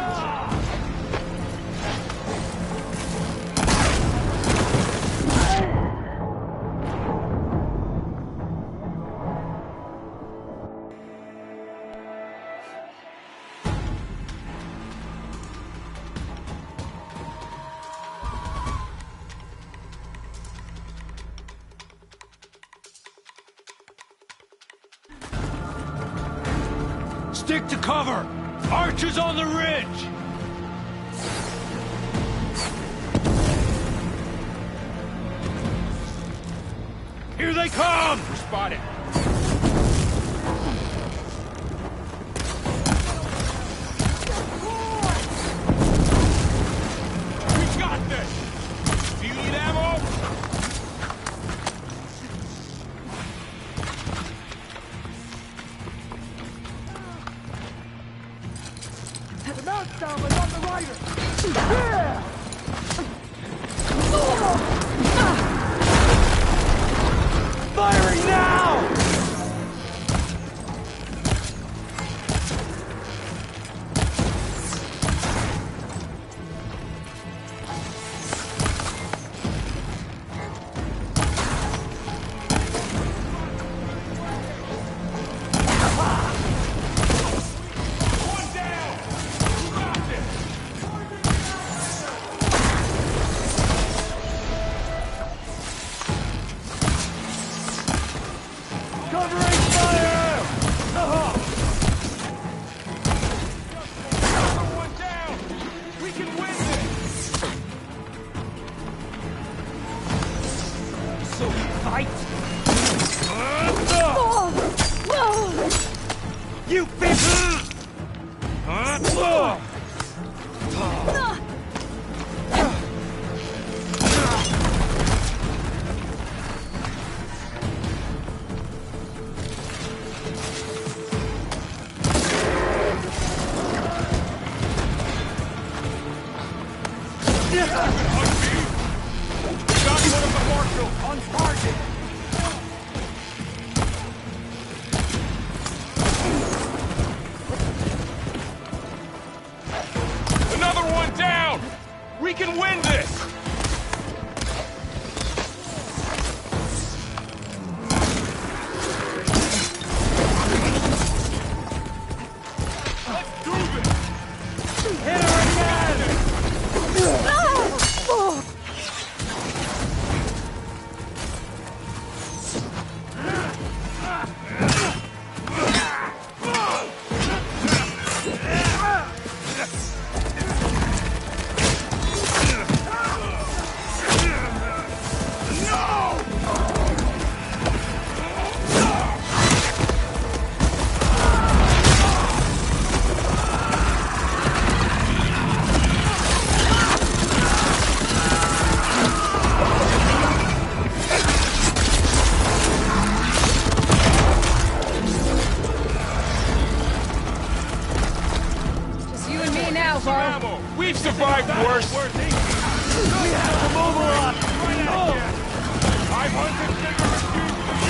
[SPEAKER 3] Stick to cover! Archers on the ridge! Here they come!
[SPEAKER 14] We're spotted. We got this! Do you need ammo?
[SPEAKER 12] The mount down is on the rider! Yeah!
[SPEAKER 3] Firing now! You bitch!
[SPEAKER 12] Got one of the marshals on target!
[SPEAKER 14] Another one down! We can win this! Let's do this!
[SPEAKER 12] Hit her again!
[SPEAKER 14] We've survived worse.
[SPEAKER 12] We have to move on!
[SPEAKER 14] 500 cigarettes.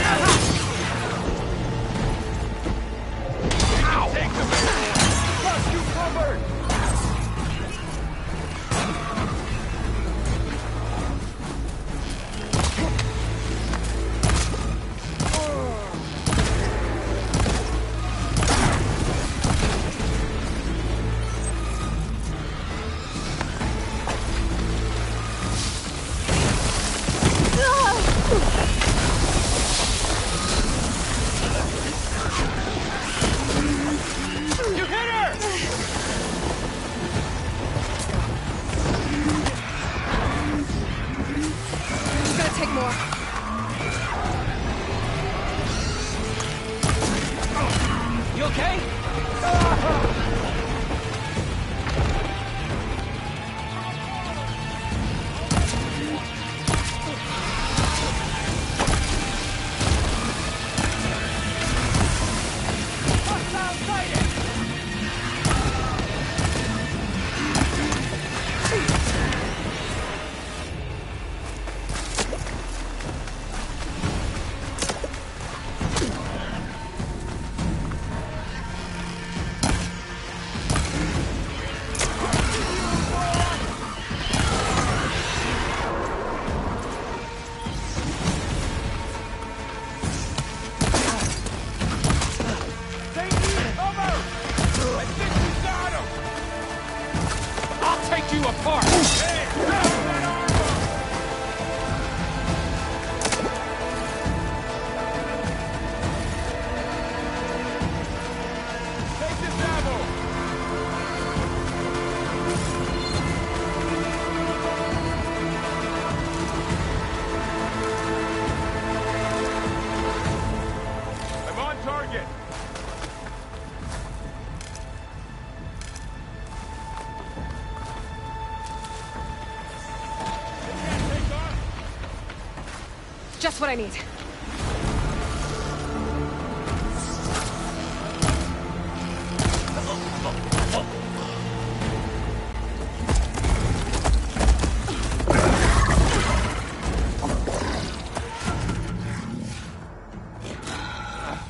[SPEAKER 4] Just what I need.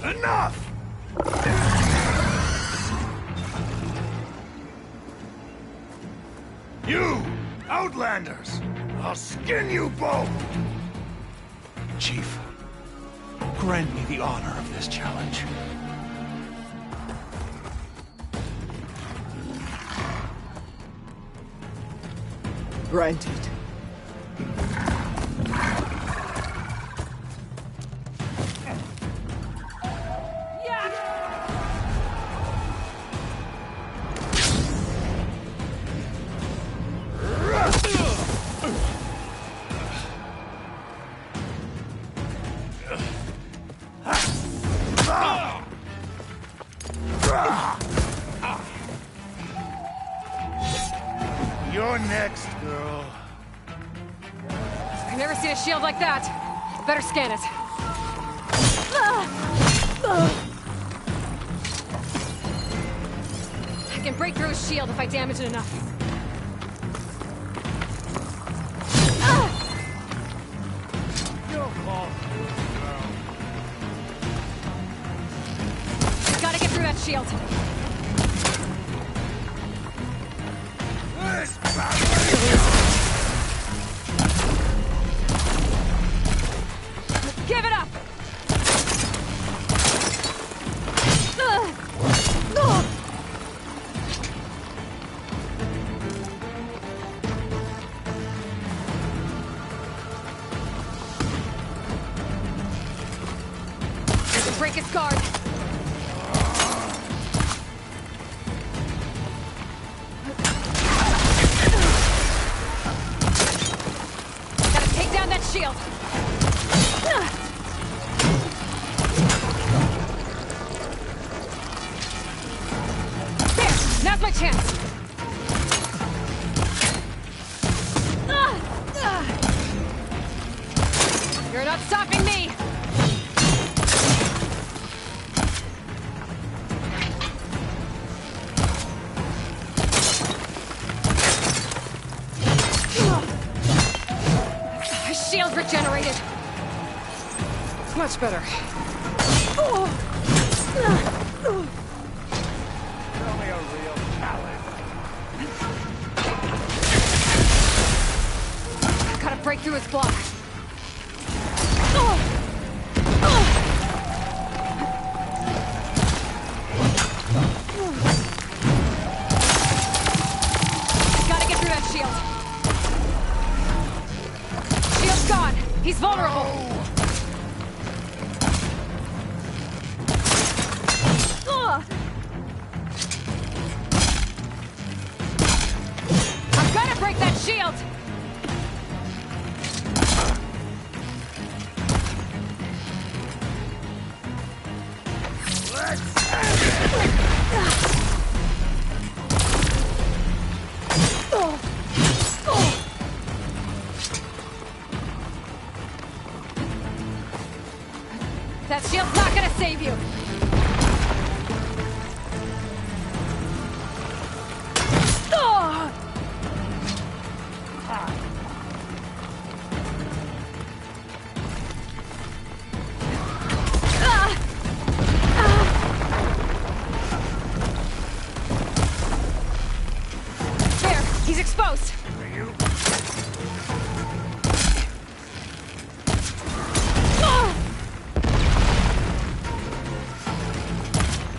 [SPEAKER 12] Enough! You, Outlanders! I'll skin you both! Chief, grant me the honor of this challenge.
[SPEAKER 10] Granted.
[SPEAKER 12] You're next, girl.
[SPEAKER 4] I've never seen a shield like that. Better scan it. I can break through his shield if I damage it enough. Gotta get through that shield. Give it up! Break its guard. Gotta take down that shield. There, now's my chance. You're not stopping me. Shield regenerated. Much better.
[SPEAKER 12] Show me a real challenge.
[SPEAKER 4] Gotta break through his block. Gotta get through that shield. Shield's gone. He's vulnerable. I'm gonna break that shield. That shield's not gonna save you! There! He's exposed!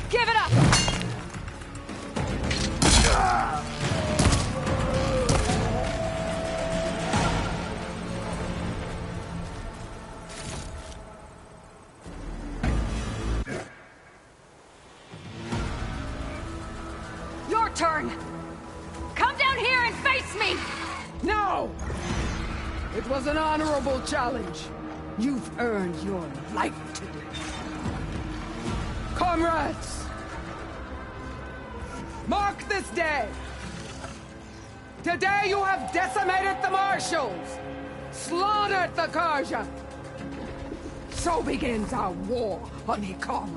[SPEAKER 4] Give it up! Your turn! Come down here and face me!
[SPEAKER 10] No! It was an honorable challenge. You've earned your life today. Comrades! Mark this day! Today you have decimated the Marshals! Slaughtered the Karja! So begins our war on Hikaru.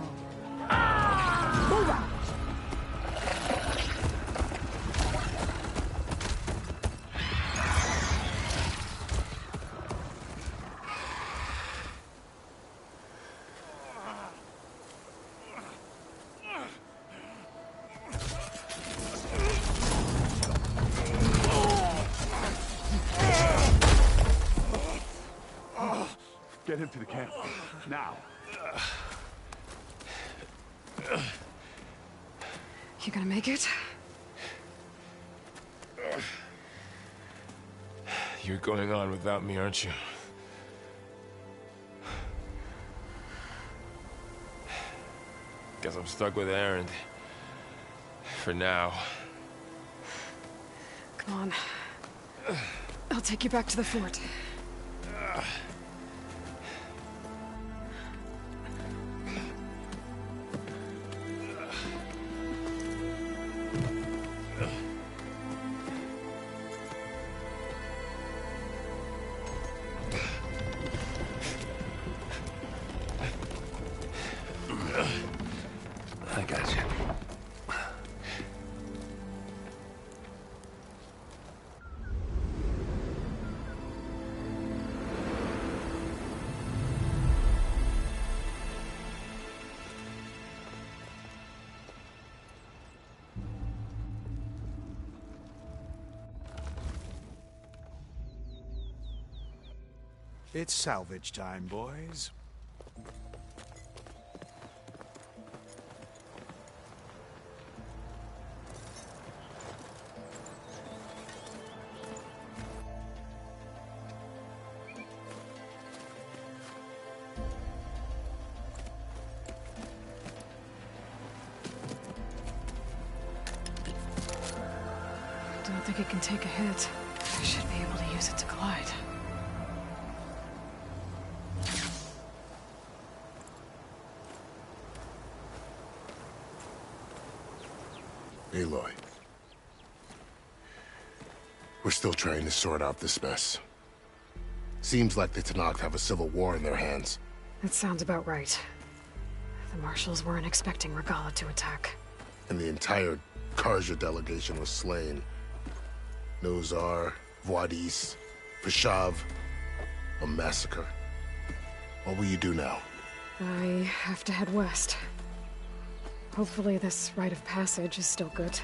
[SPEAKER 10] Move out!
[SPEAKER 12] Get him to the camp. Now.
[SPEAKER 4] You gonna make it?
[SPEAKER 14] You're going on without me, aren't you? Guess I'm stuck with Erend. For now.
[SPEAKER 4] Come on. I'll take you back to the fort.
[SPEAKER 6] I got you.
[SPEAKER 15] It's salvage time, boys.
[SPEAKER 4] Don't think it can take a hit. I should be able to use it to glide.
[SPEAKER 9] Aloy. We're still trying to sort out this mess. Seems like the Tenakth have a civil war in their hands.
[SPEAKER 4] That sounds about right. The Marshals weren't expecting Regalla to attack.
[SPEAKER 9] And the entire Karja delegation was slain. Nozar, Voidis, Vashav. A massacre. What will you do now?
[SPEAKER 4] I have to head west. Hopefully this rite of passage is still good.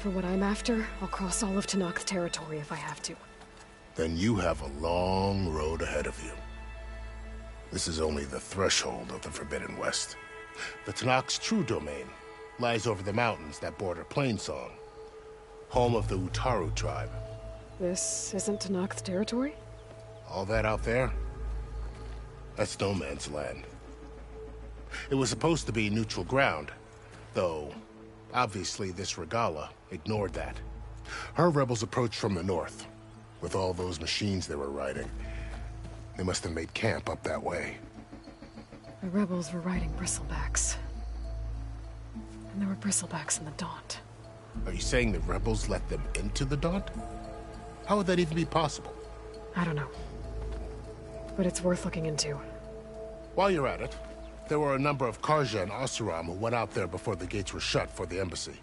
[SPEAKER 4] For what I'm after, I'll cross all of Tenakth territory if I have to.
[SPEAKER 9] Then you have a long road ahead of you. This is only the threshold of the Forbidden West. The Tenakth's true domain lies over the mountains that border Plainsong, home of the Utaru tribe.
[SPEAKER 4] This isn't Tenakth territory?
[SPEAKER 9] All that out there? That's no man's land. It was supposed to be neutral ground, though obviously this Regala ignored that. Her rebels approached from the north, with all those machines they were riding. They must have made camp up that way.
[SPEAKER 4] The rebels were riding bristlebacks. And there were bristlebacks in the Daunt.
[SPEAKER 9] Are you saying the rebels let them into the Daunt? How would that even be possible?
[SPEAKER 4] I don't know. But it's worth looking into.
[SPEAKER 9] While you're at it, there were a number of Karja and Oseram who went out there before the gates were shut for the embassy.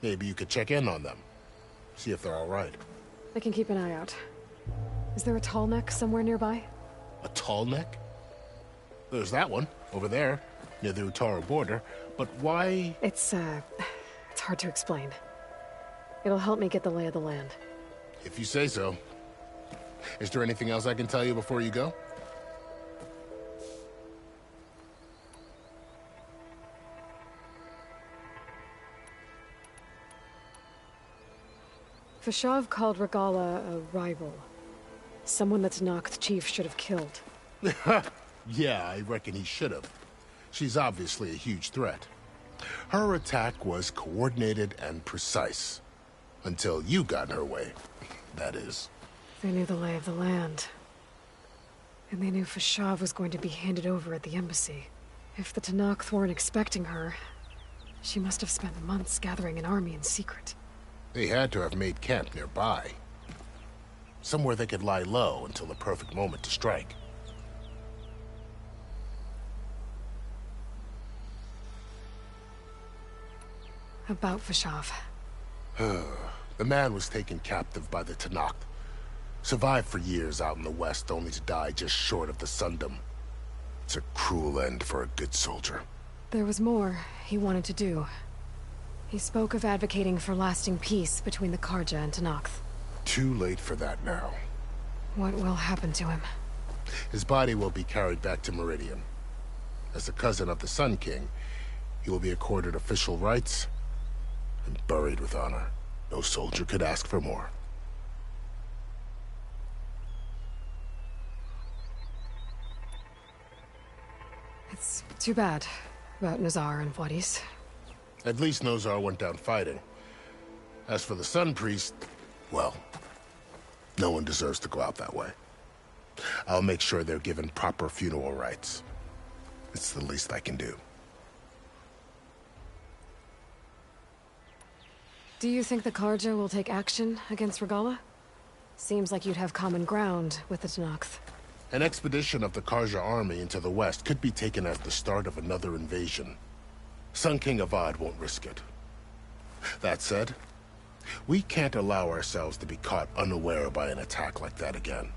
[SPEAKER 9] Maybe you could check in on them. See if they're all right.
[SPEAKER 4] I can keep an eye out. Is there a tall neck somewhere nearby?
[SPEAKER 9] A tall neck? There's that one, over there, near the Utaru border. But why?
[SPEAKER 4] It's hard to explain. It'll help me get the lay of the land.
[SPEAKER 9] If you say so. Is there anything else I can tell you before you go?
[SPEAKER 4] Fashav called Regala a rival. Someone that Tenakth chief should have killed.
[SPEAKER 9] Yeah, I reckon he should have. She's obviously a huge threat. Her attack was coordinated and precise. Until you got in her way, that is.
[SPEAKER 4] They knew the lay of the land. And they knew Fashav was going to be handed over at the embassy. If the Tenakth weren't expecting her, she must have spent months gathering an army in secret.
[SPEAKER 9] They had to have made camp nearby. Somewhere they could lie low until the perfect moment to strike.
[SPEAKER 4] About Fashav.
[SPEAKER 9] The man was taken captive by the Tenakth. Survived for years out in the west, only to die just short of the Sundom. It's a cruel end for a good soldier.
[SPEAKER 4] There was more he wanted to do. He spoke of advocating for lasting peace between the Karja and Tenakth.
[SPEAKER 9] Too late for that now.
[SPEAKER 4] What will happen to him?
[SPEAKER 9] His body will be carried back to Meridian. As a cousin of the Sun King, he will be accorded official rights and buried with honor. No soldier could ask for more.
[SPEAKER 4] It's too bad about Nazar and Wadis.
[SPEAKER 9] At least Nozar went down fighting. As for the Sun Priest, well, no one deserves to go out that way. I'll make sure they're given proper funeral rites. It's the least I can do.
[SPEAKER 4] Do you think the Karja will take action against Regala? Seems like you'd have common ground with the Tenakth.
[SPEAKER 9] An expedition of the Karja army into the west could be taken as the start of another invasion. Sun King Avad won't risk it. That said, we can't allow ourselves to be caught unaware by an attack like that again.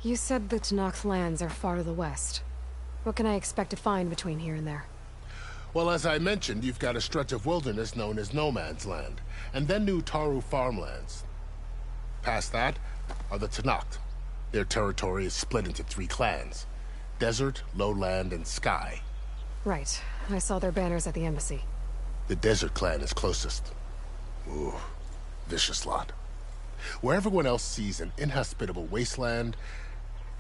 [SPEAKER 4] You said the Tenakth lands are far to the west. What can I expect to find between here and there?
[SPEAKER 9] Well, as I mentioned, you've got a stretch of wilderness known as No Man's Land, and then new Utaru farmlands. Past that are the Tenakth. Their territory is split into 3 clans: Desert, Lowland, and Sky.
[SPEAKER 4] Right. I saw their banners at the embassy.
[SPEAKER 9] The Desert clan is closest. Ooh, vicious lot. Where everyone else sees an inhospitable wasteland,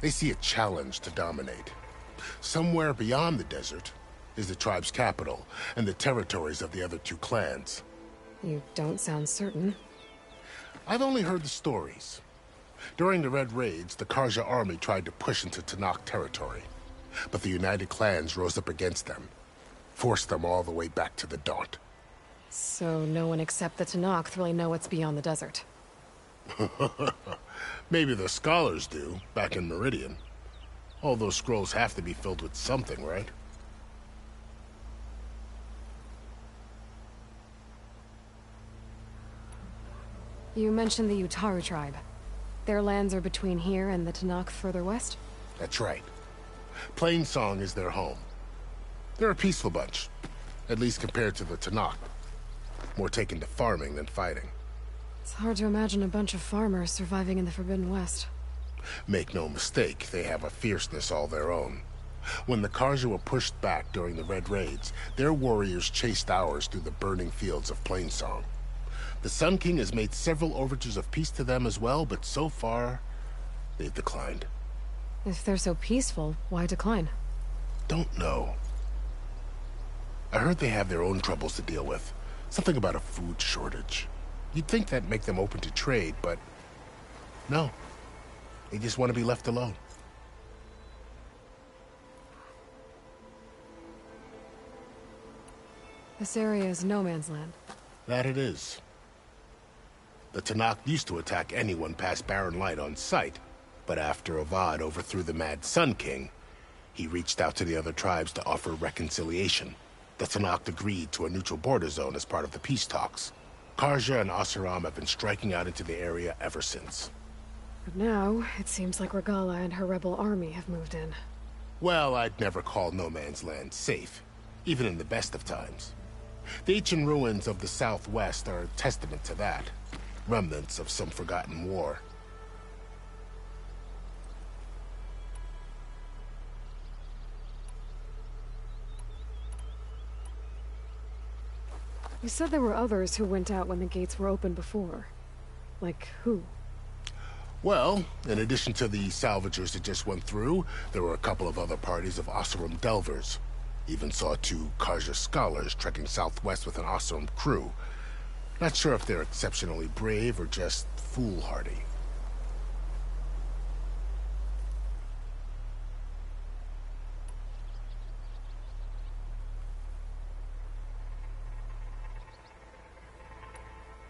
[SPEAKER 9] they see a challenge to dominate. Somewhere beyond the desert is the tribe's capital and the territories of the other 2 clans.
[SPEAKER 4] You don't sound certain.
[SPEAKER 9] I've only heard the stories. During the Red Raids, the Karja army tried to push into Tenakth territory, but the United Clans rose up against them, forced them all the way back to the Daunt.
[SPEAKER 4] So no one except the Tenakth really know what's beyond the desert.
[SPEAKER 9] Maybe the scholars do, back in Meridian. All those scrolls have to be filled with something, right?
[SPEAKER 4] You mentioned the Utaru tribe. Their lands are between here and the Tanakh further west?
[SPEAKER 9] That's right. Plainsong is their home. They're a peaceful bunch, at least compared to the Tanakh. More taken to farming than fighting.
[SPEAKER 4] It's hard to imagine a bunch of farmers surviving in the Forbidden West.
[SPEAKER 9] Make no mistake, they have a fierceness all their own. When the Karja were pushed back during the Red Raids, their warriors chased ours through the burning fields of Plainsong. The Sun King has made several overtures of peace to them as well, but so far, they've declined.
[SPEAKER 4] If they're so peaceful, why decline?
[SPEAKER 9] Don't know. I heard they have their own troubles to deal with. Something about a food shortage. You'd think that'd make them open to trade, but no. They just want to be left alone.
[SPEAKER 4] This area is no man's land.
[SPEAKER 9] That it is. The Tanakh used to attack anyone past Barren Light on sight, but after Avad overthrew the Mad Sun King, he reached out to the other tribes to offer reconciliation. The Tanakh agreed to a neutral border zone as part of the peace talks. Karja and Oseram have been striking out into the area ever since.
[SPEAKER 4] But now, it seems like Regala and her rebel army have moved in.
[SPEAKER 9] Well, I'd never call no man's land safe, even in the best of times. The ancient ruins of the Southwest are a testament to that. Remnants of some forgotten war.
[SPEAKER 4] You said there were others who went out when the gates were open before. Like who?
[SPEAKER 9] Well, in addition to the salvagers that just went through, there were a couple of other parties of Oseram Delvers. Even saw 2 Karja scholars trekking southwest with an Oseram crew. Not sure if they're exceptionally brave or just foolhardy.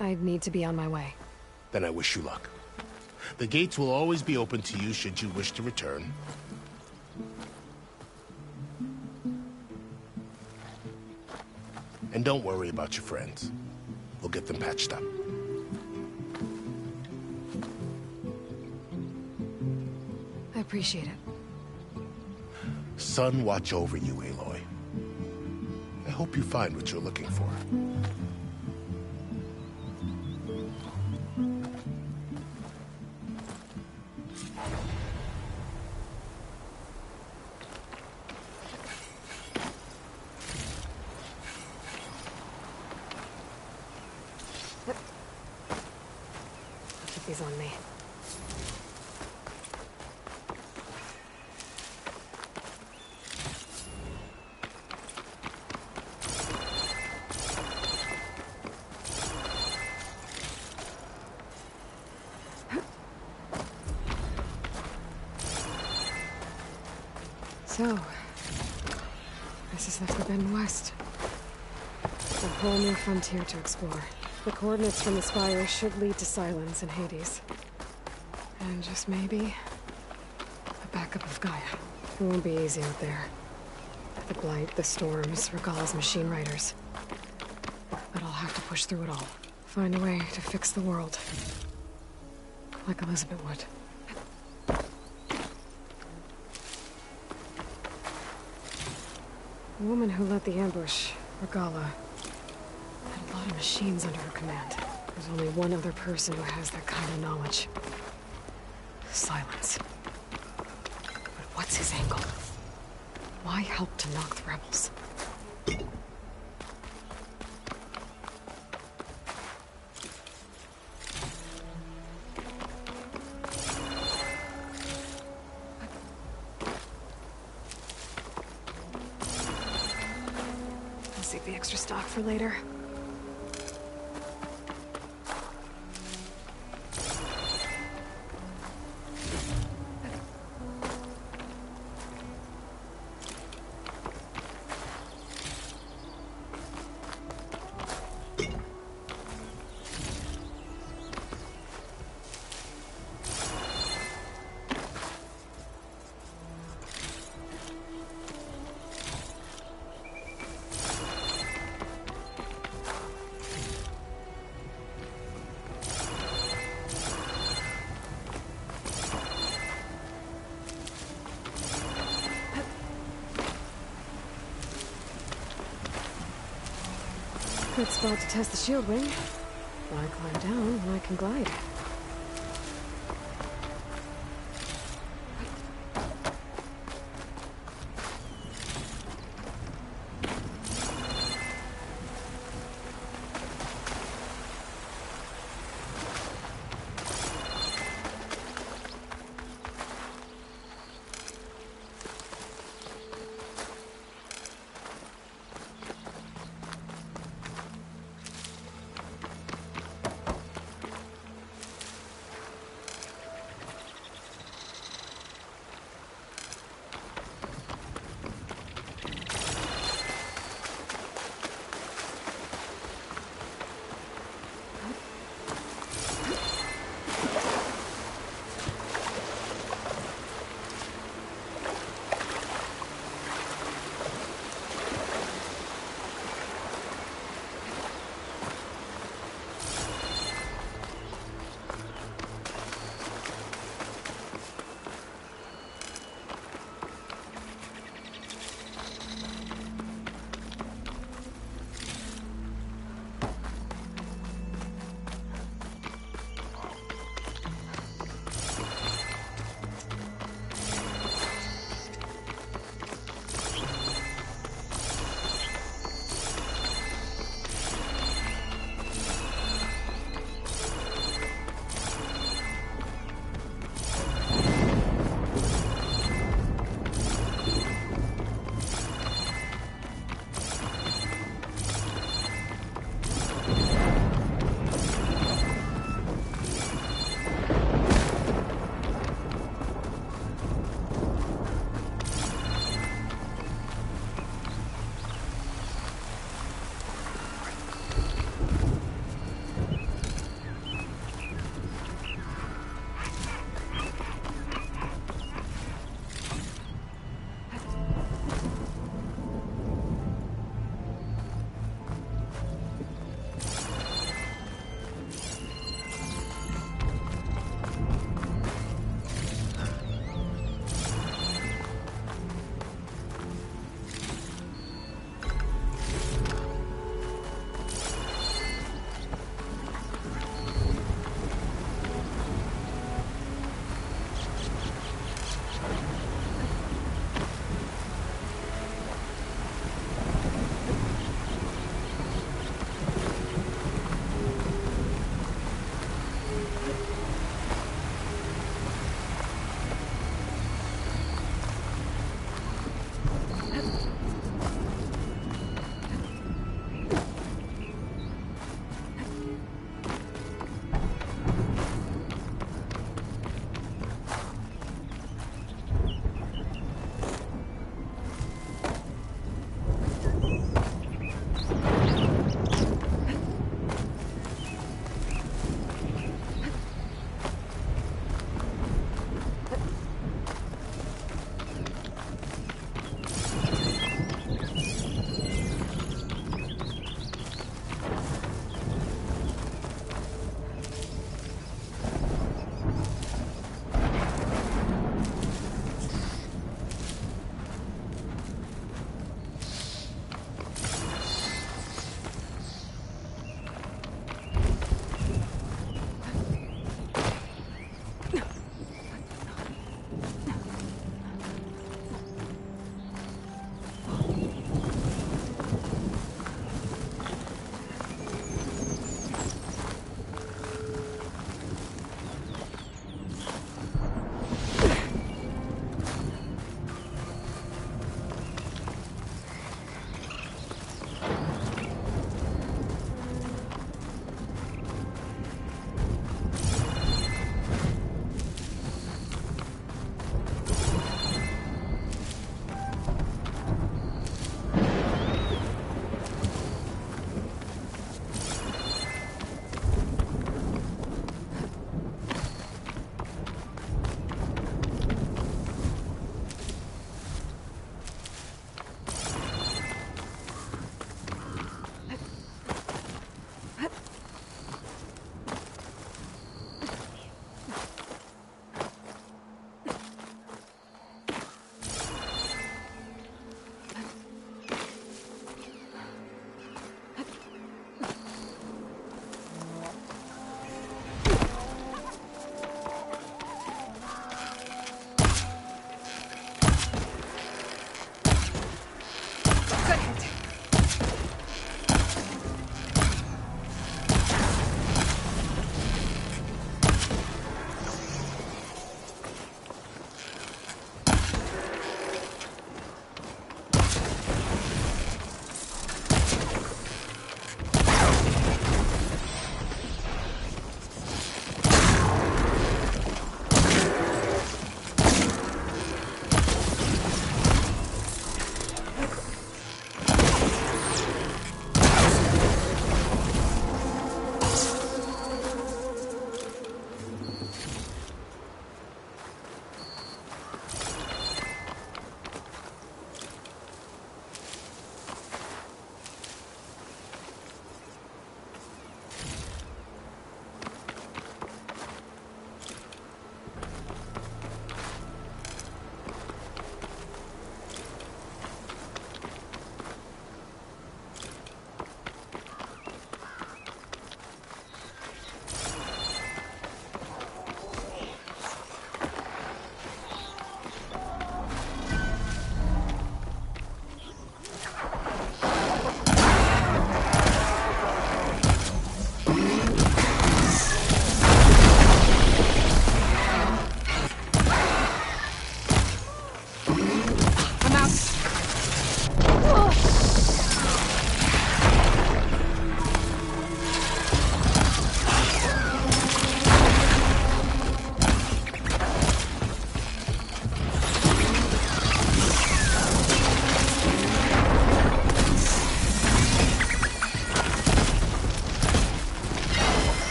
[SPEAKER 4] I'd need to be on my way.
[SPEAKER 9] Then I wish you luck. The gates will always be open to you should you wish to return. And don't worry about your friends. We'll get them patched up.
[SPEAKER 4] I appreciate it.
[SPEAKER 9] Sun watch over you, Aloy. I hope you find what you're looking for.
[SPEAKER 4] Keep these on me. So, this is the Forbidden West. A whole new frontier to explore. The coordinates from the spire should lead to Silence and Hades. And just maybe, a backup of Gaia. It won't be easy out there. The Blight, the Storms, Regala's machine riders. But I'll have to push through it all. Find a way to fix the world. Like Elizabeth would. The woman who led the ambush, Regala, had a lot of machines under her command. There's only one other person who has that kind of knowledge. Silence. But what's his angle? Why help to knock the rebels? I'll save the extra stock for later. Good spot to test the shield ring. Why climb down when I can glide?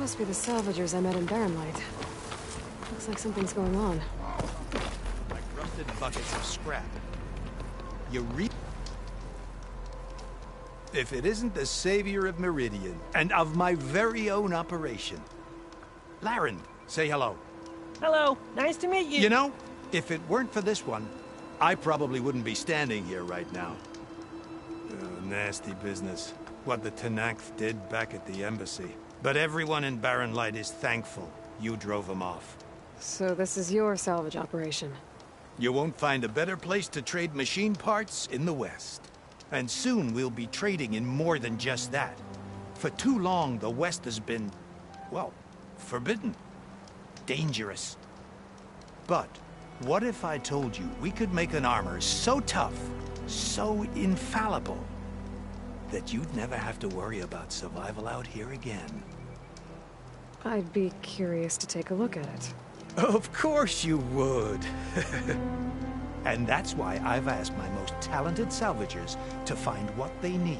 [SPEAKER 4] must be the salvagers I met in Barrenlight. Looks like something's going on.
[SPEAKER 15] Like rusted buckets of scrap. If it isn't the savior of Meridian, and of my very own operation. Laren, say hello.
[SPEAKER 20] Hello, nice to meet you.
[SPEAKER 15] You know, if it weren't for this one, I probably wouldn't be standing here right now. Nasty business. What the Tenakth did back at the embassy. But everyone in Barrenlight is thankful you drove them off.
[SPEAKER 4] So this is your salvage operation?
[SPEAKER 15] You won't find a better place to trade machine parts in the West. And soon we'll be trading in more than just that. For too long, the West has been, well, forbidden. Dangerous. But what if I told you we could make an armor so tough, so infallible, that you'd never have to worry about survival out here again?
[SPEAKER 4] I'd be curious to take a look at it.
[SPEAKER 15] Of course you would. And that's why I've asked my most talented salvagers to find what they need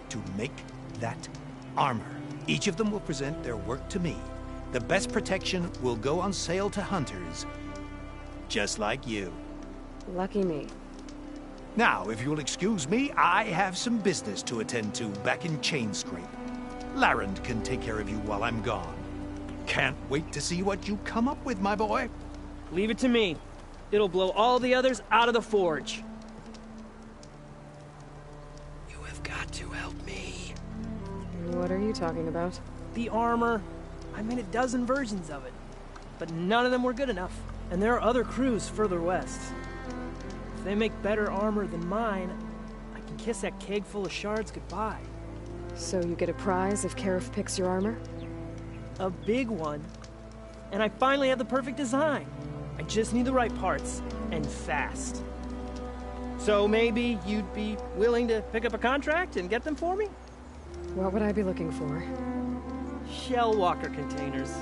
[SPEAKER 15] to make that armor. Each of them will present their work to me. The best protection will go on sale to hunters, just like you.
[SPEAKER 4] Lucky me.
[SPEAKER 15] Now, if you'll excuse me, I have some business to attend to back in Chainscrape. Laren can take care of you while I'm gone. Can't wait to see what you come up with, my boy.
[SPEAKER 20] Leave it to me. It'll blow all the others out of the forge.
[SPEAKER 15] You have got to help me.
[SPEAKER 4] What are you talking about?
[SPEAKER 20] The armor. I made a dozen versions of it. But none of them were good enough. And there are other crews further west. If they make better armor than mine, I can kiss that keg full of shards goodbye.
[SPEAKER 4] So you get a prize if Karif picks your armor?
[SPEAKER 20] A big one. And I finally have the perfect design. I just need the right parts, and fast. So maybe you'd be willing to pick up a contract and get them for me?
[SPEAKER 4] What would I be looking for?
[SPEAKER 20] Shell walker containers.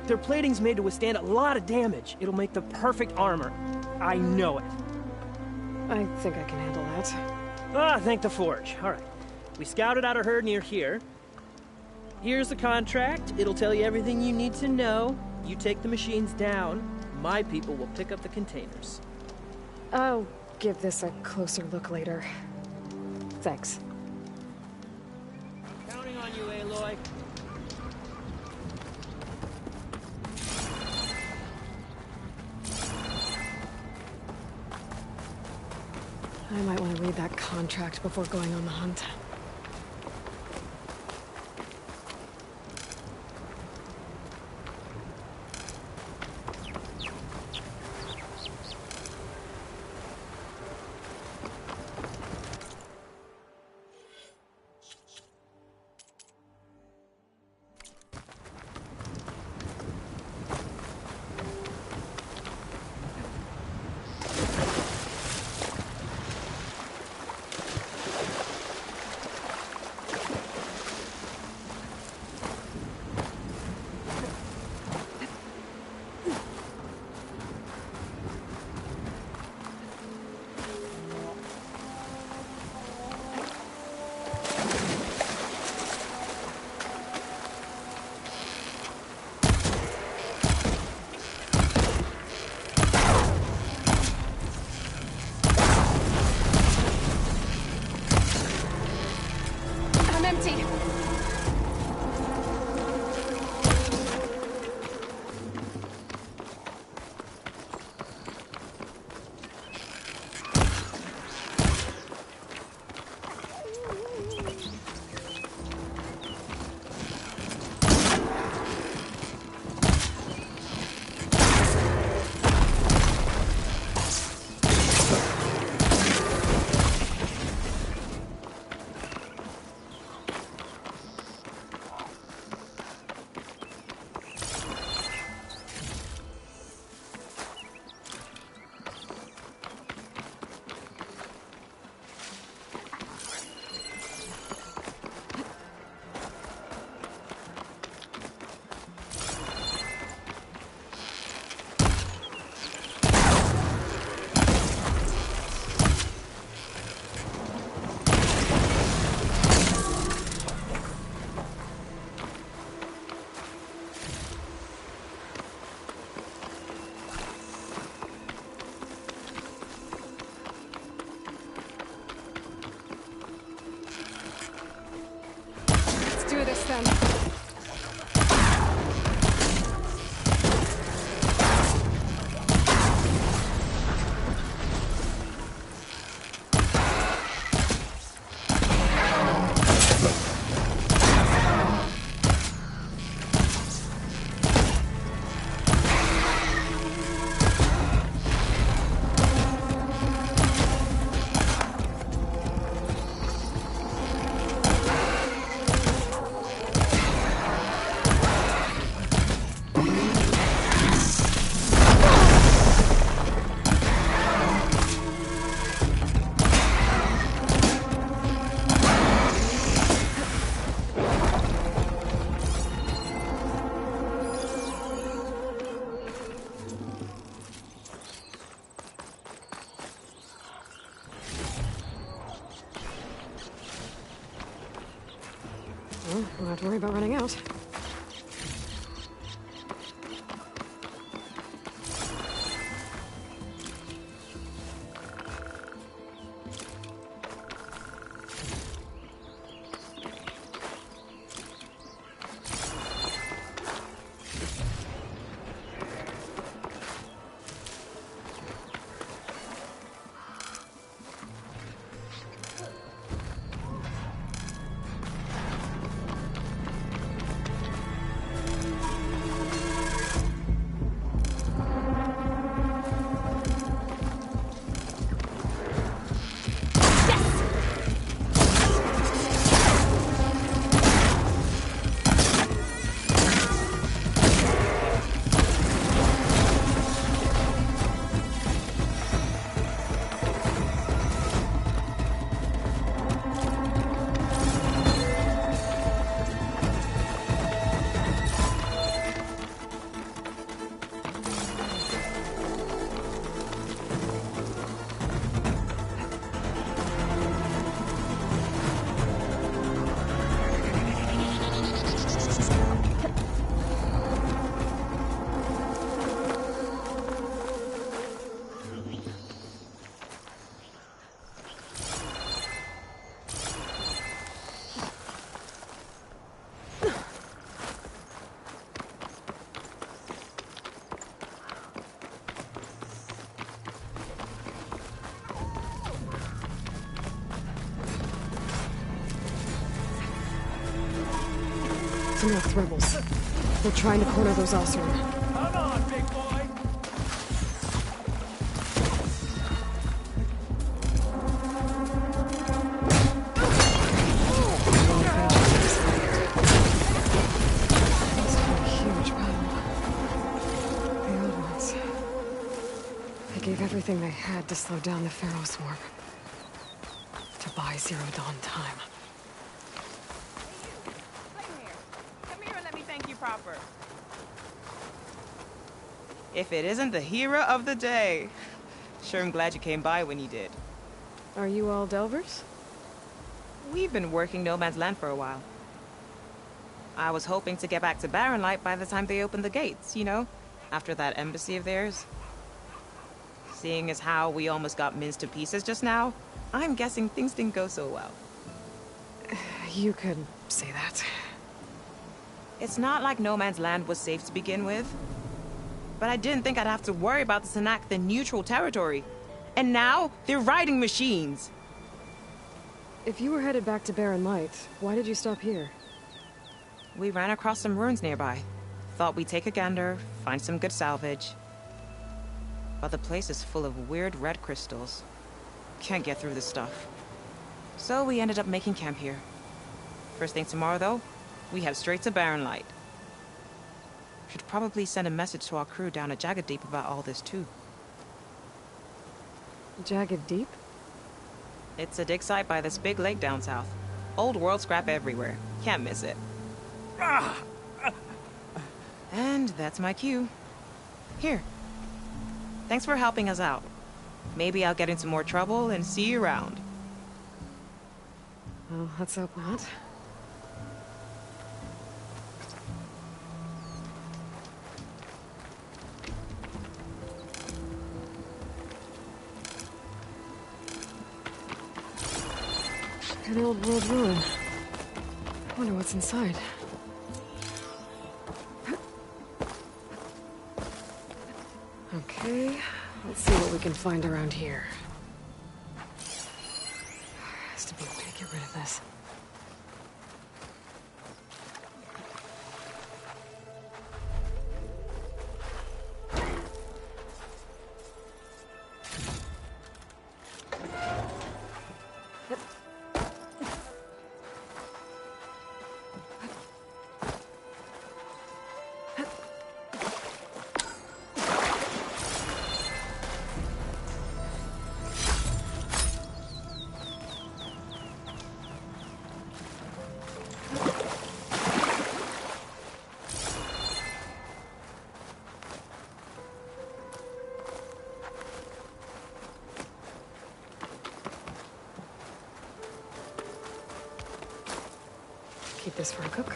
[SPEAKER 20] Their plating's made to withstand a lot of damage. It'll make the perfect armor. I know it.
[SPEAKER 4] I think I can handle that.
[SPEAKER 20] Ah, thank the forge. All right. We scouted out a herd near here. Here's the contract. It'll tell you everything you need to know. You take the machines down. My people will pick up the containers.
[SPEAKER 4] I'll give this a closer look later. Thanks.
[SPEAKER 20] Counting on you, Aloy.
[SPEAKER 4] I might want to read that contract before going on the hunt. Don't have to worry about running out. Tanakh's rebels. They're trying to corner those Osran.
[SPEAKER 12] Come on, big boy!
[SPEAKER 4] Huge battle. The old ones. They gave everything they had to slow down the Pharaoh swarm. To buy Zero Dawn time.
[SPEAKER 21] Proper. If it isn't the hero of the day. Sure, I'm glad you came by when you did.
[SPEAKER 4] Are you all Delvers?
[SPEAKER 21] We've been working No Man's Land for a while. I was hoping to get back to Barren Light by the time they opened the gates, you know? After that embassy of theirs. Seeing as how we almost got minced to pieces just now, I'm guessing things didn't go so well.
[SPEAKER 4] You could say that.
[SPEAKER 21] It's not like No Man's Land was safe to begin with. But I didn't think I'd have to worry about the Tanakh, the neutral territory. And now, they're riding machines.
[SPEAKER 4] If you were headed back to Barren Light, why did you stop here?
[SPEAKER 21] We ran across some ruins nearby. Thought we'd take a gander, find some good salvage. But the place is full of weird red crystals. Can't get through this stuff. So we ended up making camp here. First thing tomorrow, though, we head straight to Barren Light. Should probably send a message to our crew down at Jagged Deep about all this, too.
[SPEAKER 4] Jagged Deep?
[SPEAKER 21] It's a dig site by this big lake down south. Old world scrap everywhere. Can't miss it. And that's my cue. Here. Thanks for helping us out. Maybe I'll get into more trouble and see you around.
[SPEAKER 4] Well, let's hope not. An old world ruin. I wonder what's inside. Okay, let's see what we can find around here. Has to be a way to get rid of this. keep this for a cook.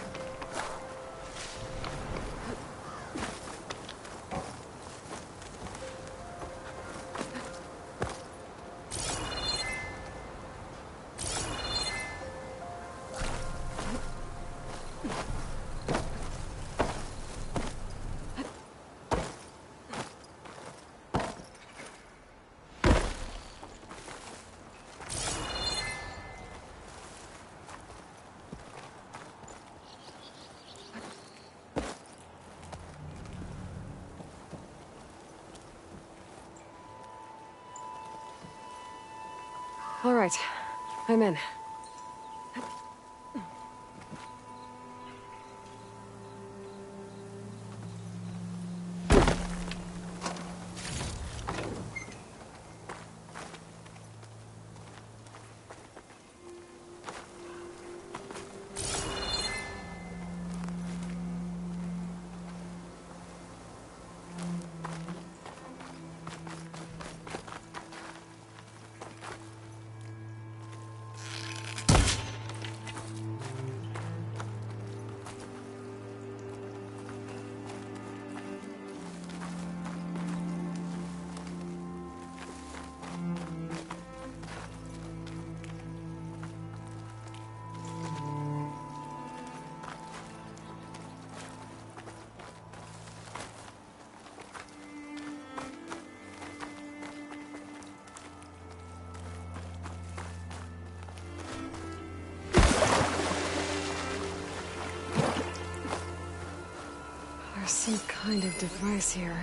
[SPEAKER 4] All right, I'm in. There's some kind of device here.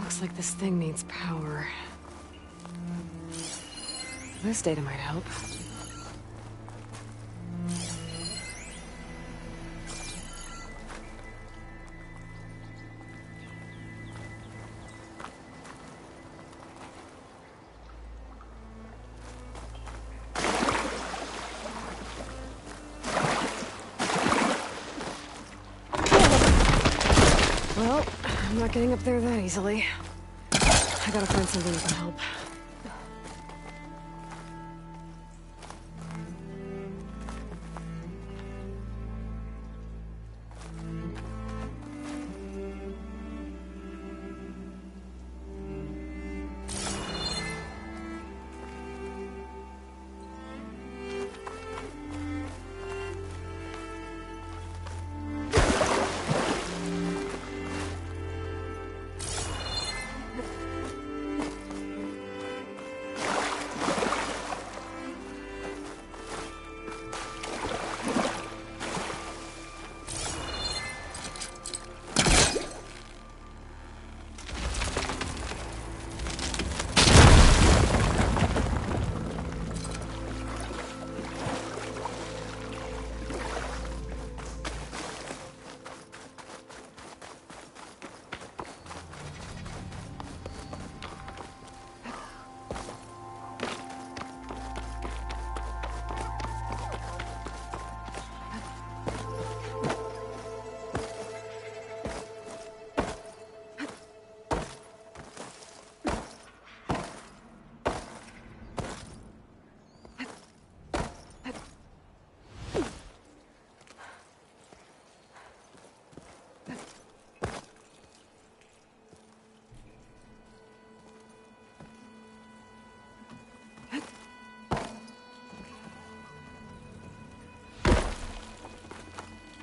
[SPEAKER 4] Looks like this thing needs power. This data might help. Well, I'm not getting up there that easily. I gotta find something that can help.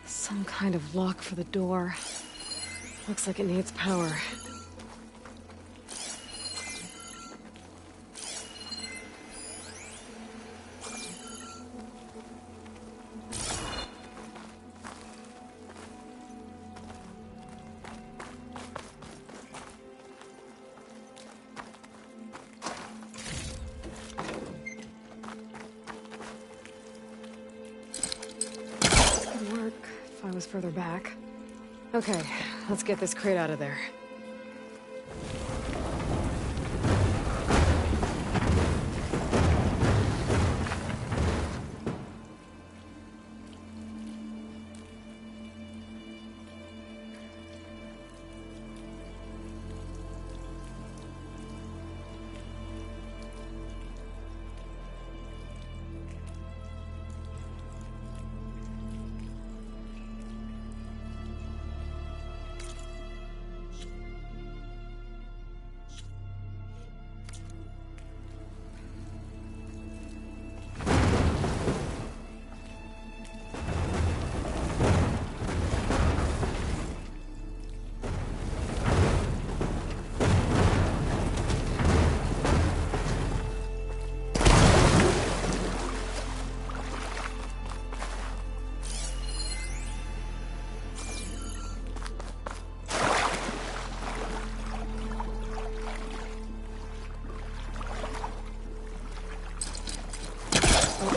[SPEAKER 4] Some kind of lock for the door. Looks like it needs power. Further back. Okay, let's get this crate out of there.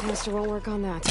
[SPEAKER 4] canister won't work on that.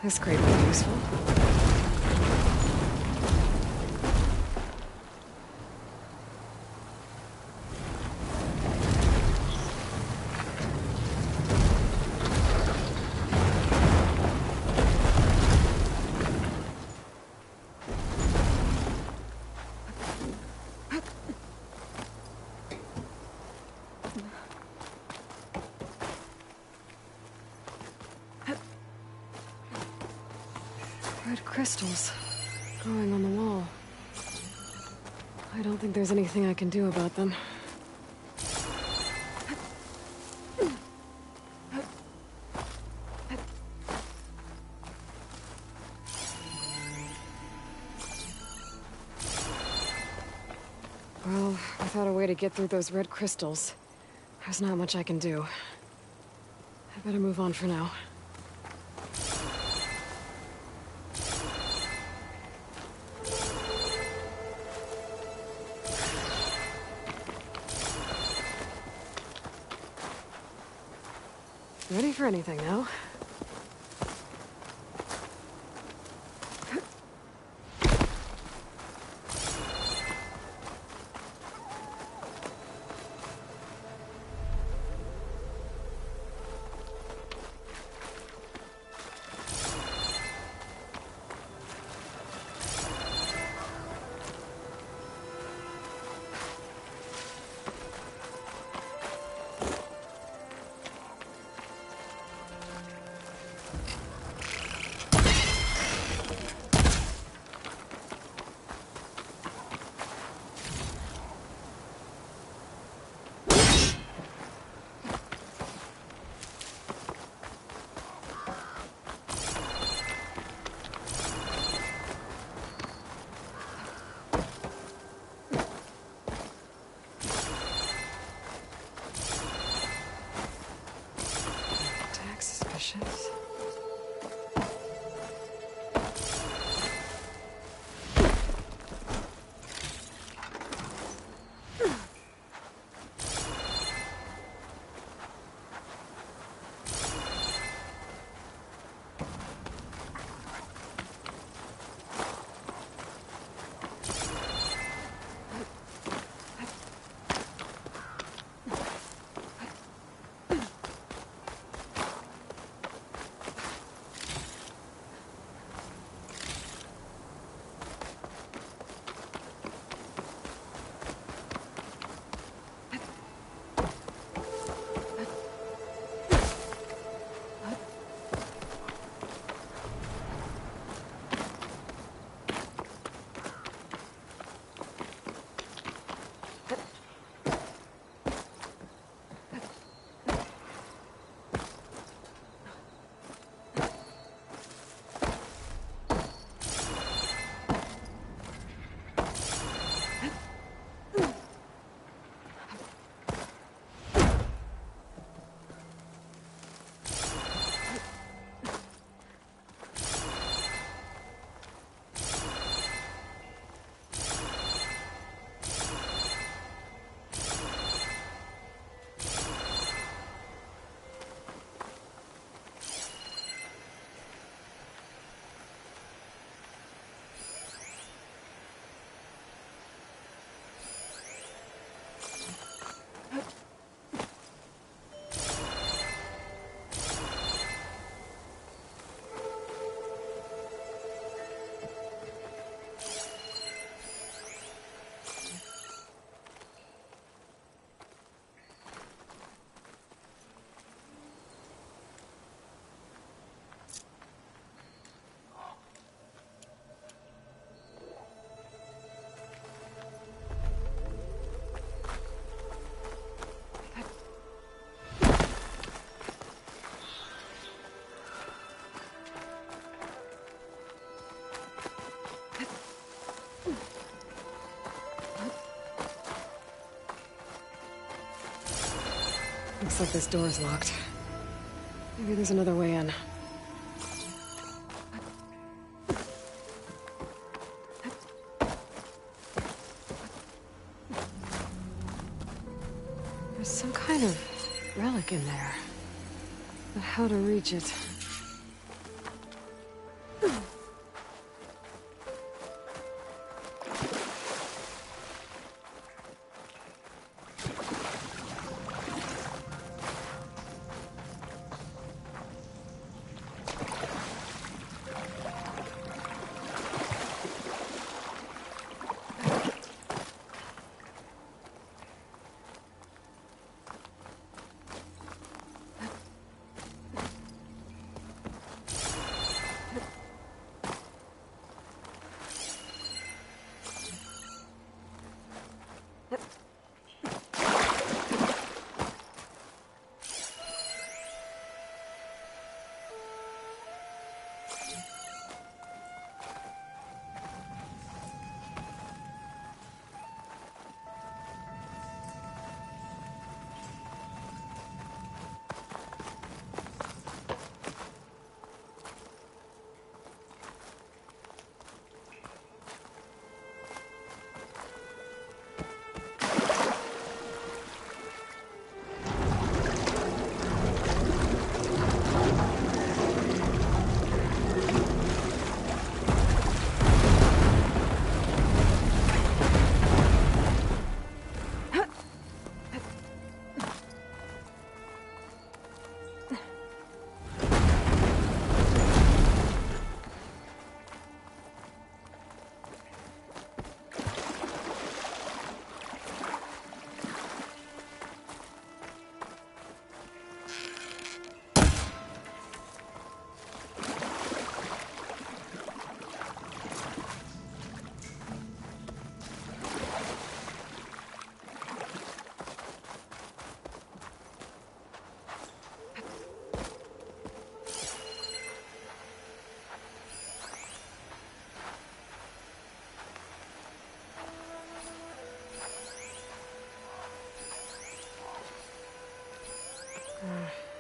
[SPEAKER 4] This crate will be useful. Red crystals growing on the wall. I don't think there's anything I can do about them. Well, without a way to get through those red crystals, there's not much I can do. I better move on for now. Ready for anything now. Looks like this door is locked. Maybe there's another way in. There's some kind of relic in there. But how to reach it?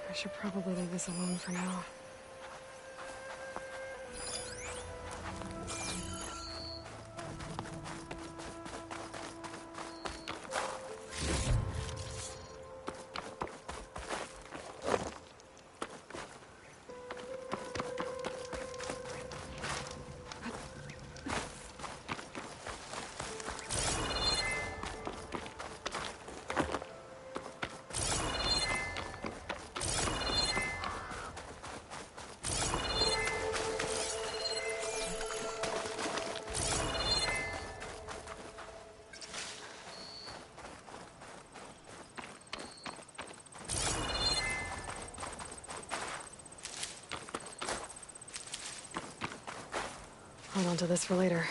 [SPEAKER 4] I should probably leave this alone for now. Hold on to this for later.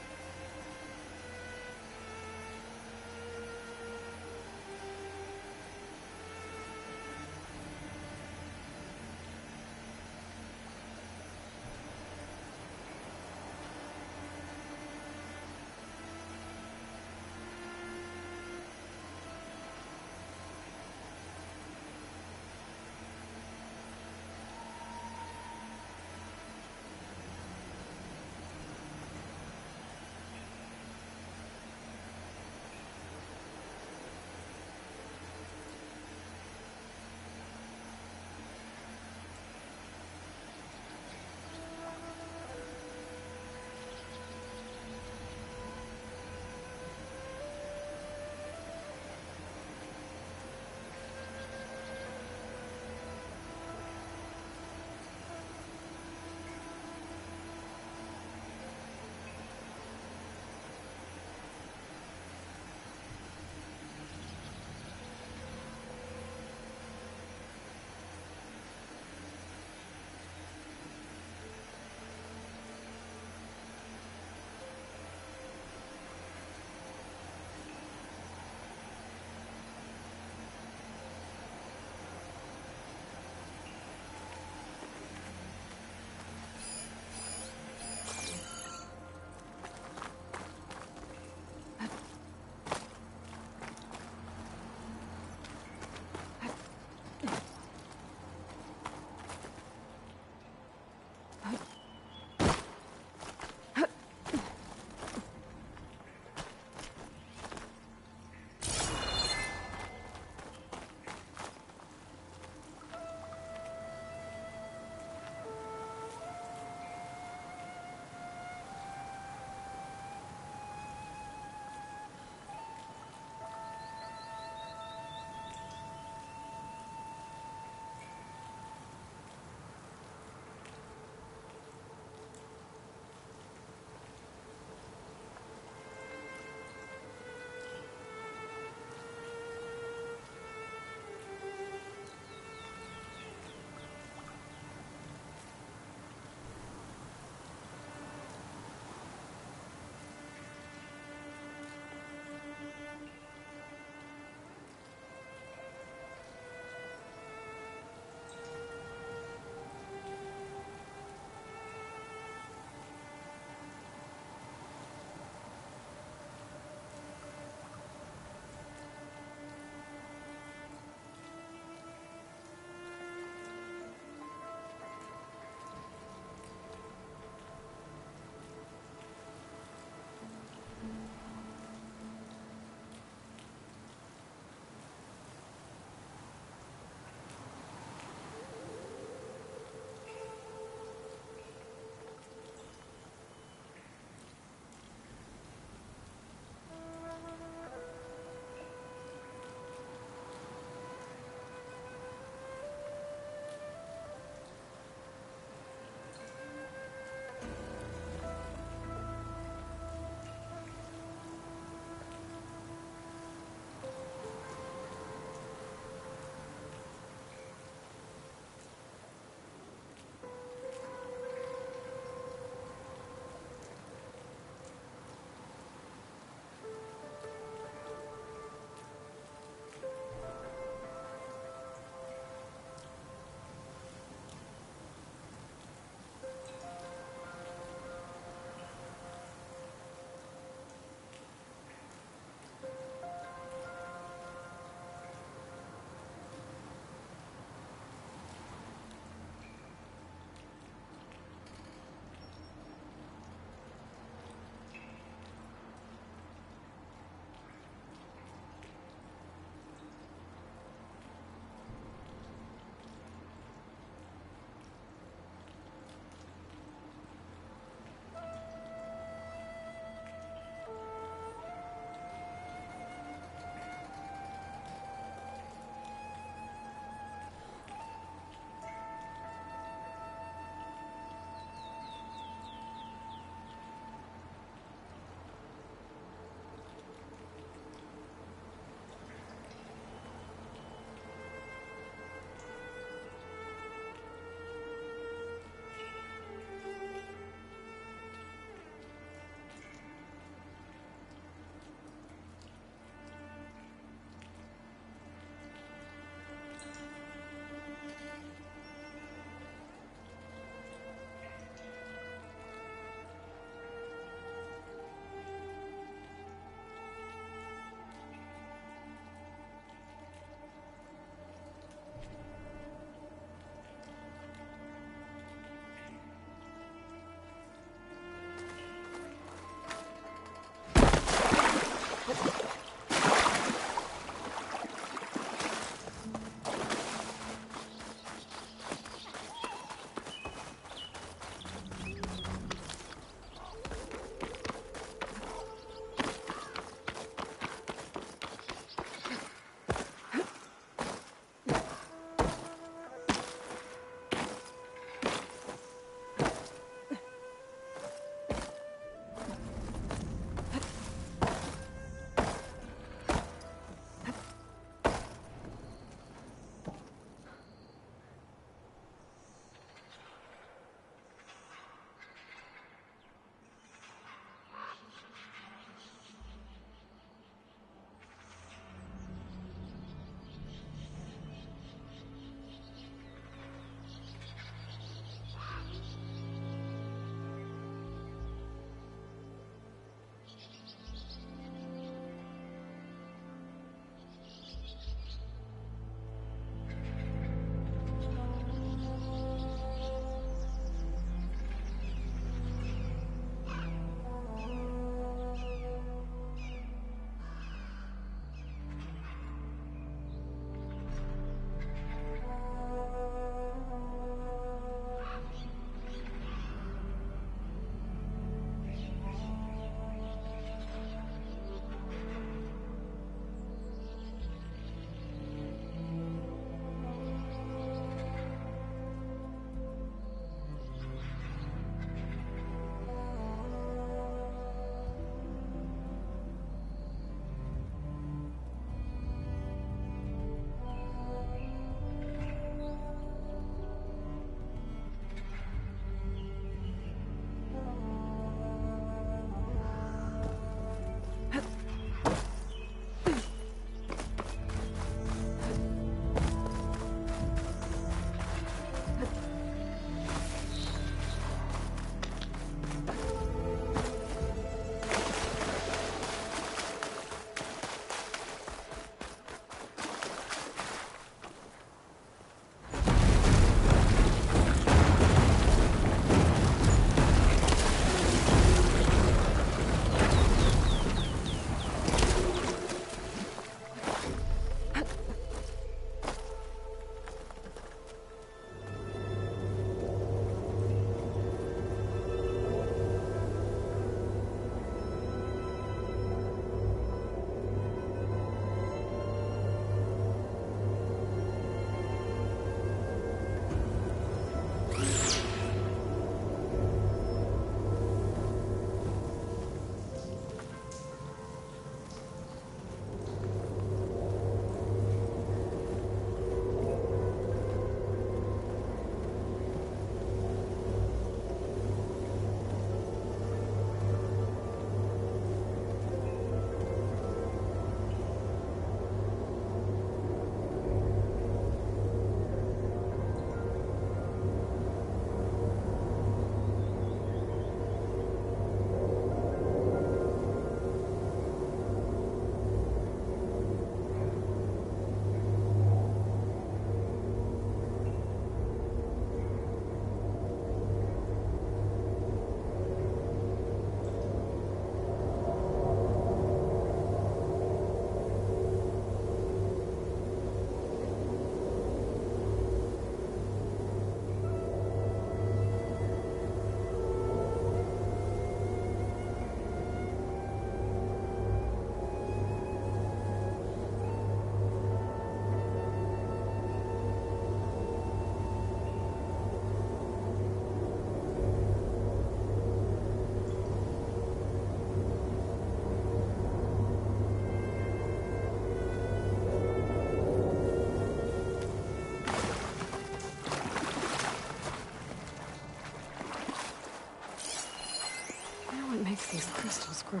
[SPEAKER 4] grow.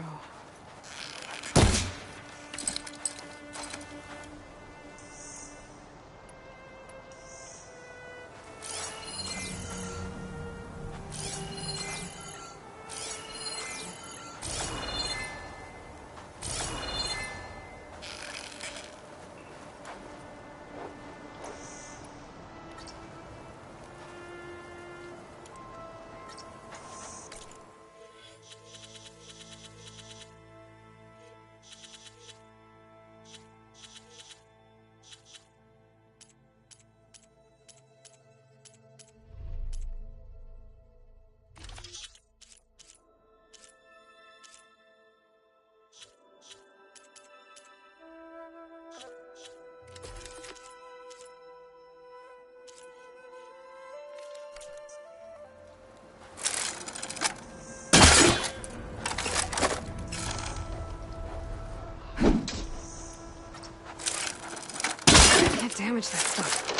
[SPEAKER 4] Can't damage that stuff.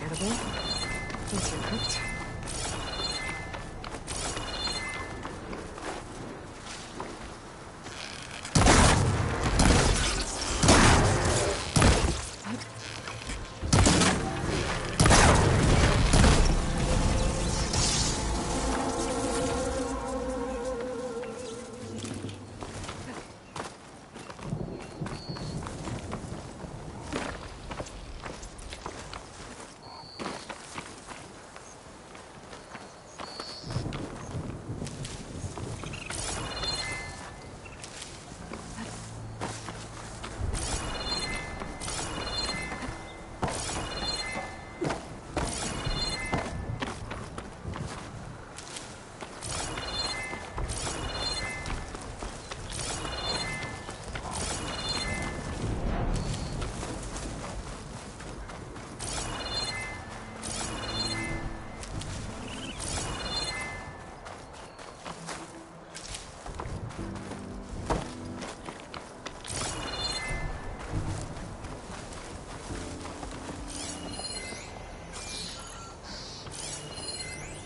[SPEAKER 4] edible. Once you're cooked.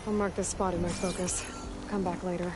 [SPEAKER 4] I'll mark this spot in my focus. Come back later.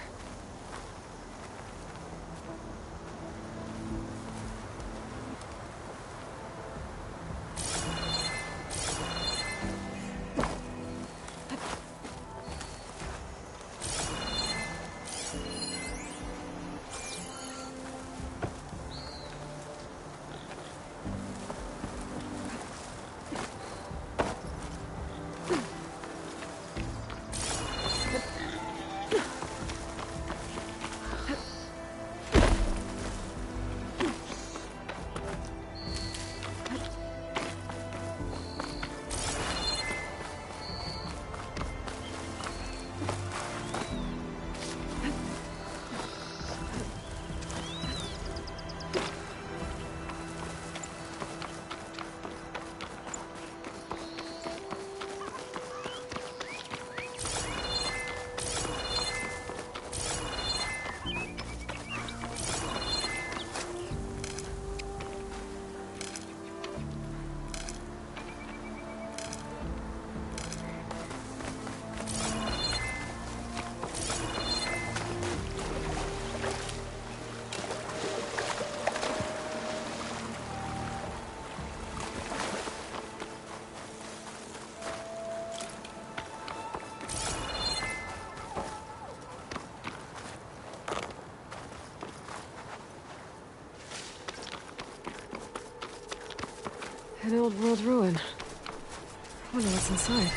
[SPEAKER 4] An old world ruin. I wonder what's inside.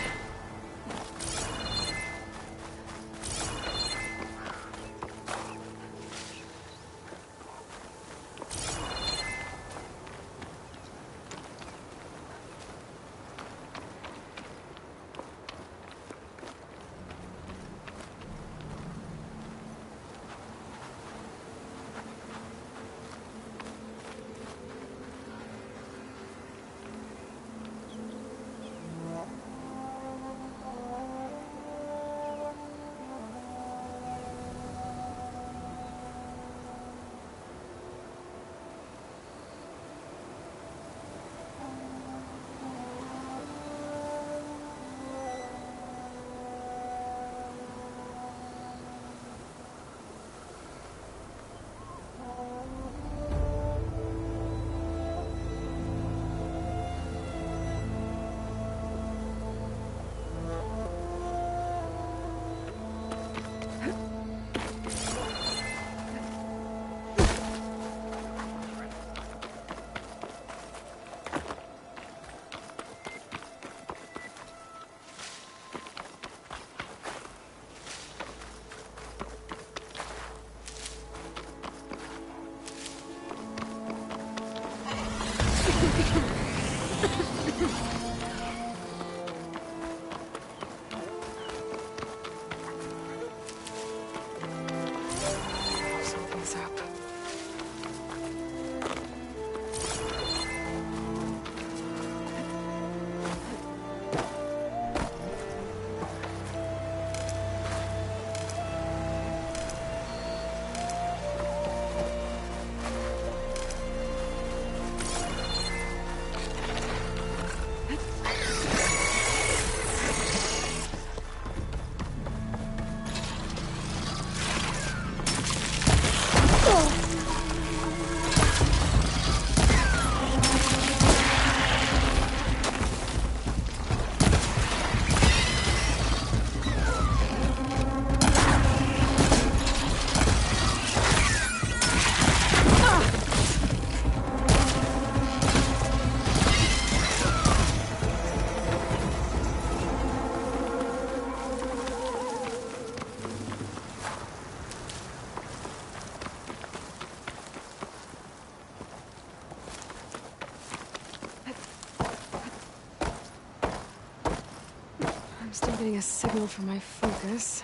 [SPEAKER 4] Still getting a signal from my focus.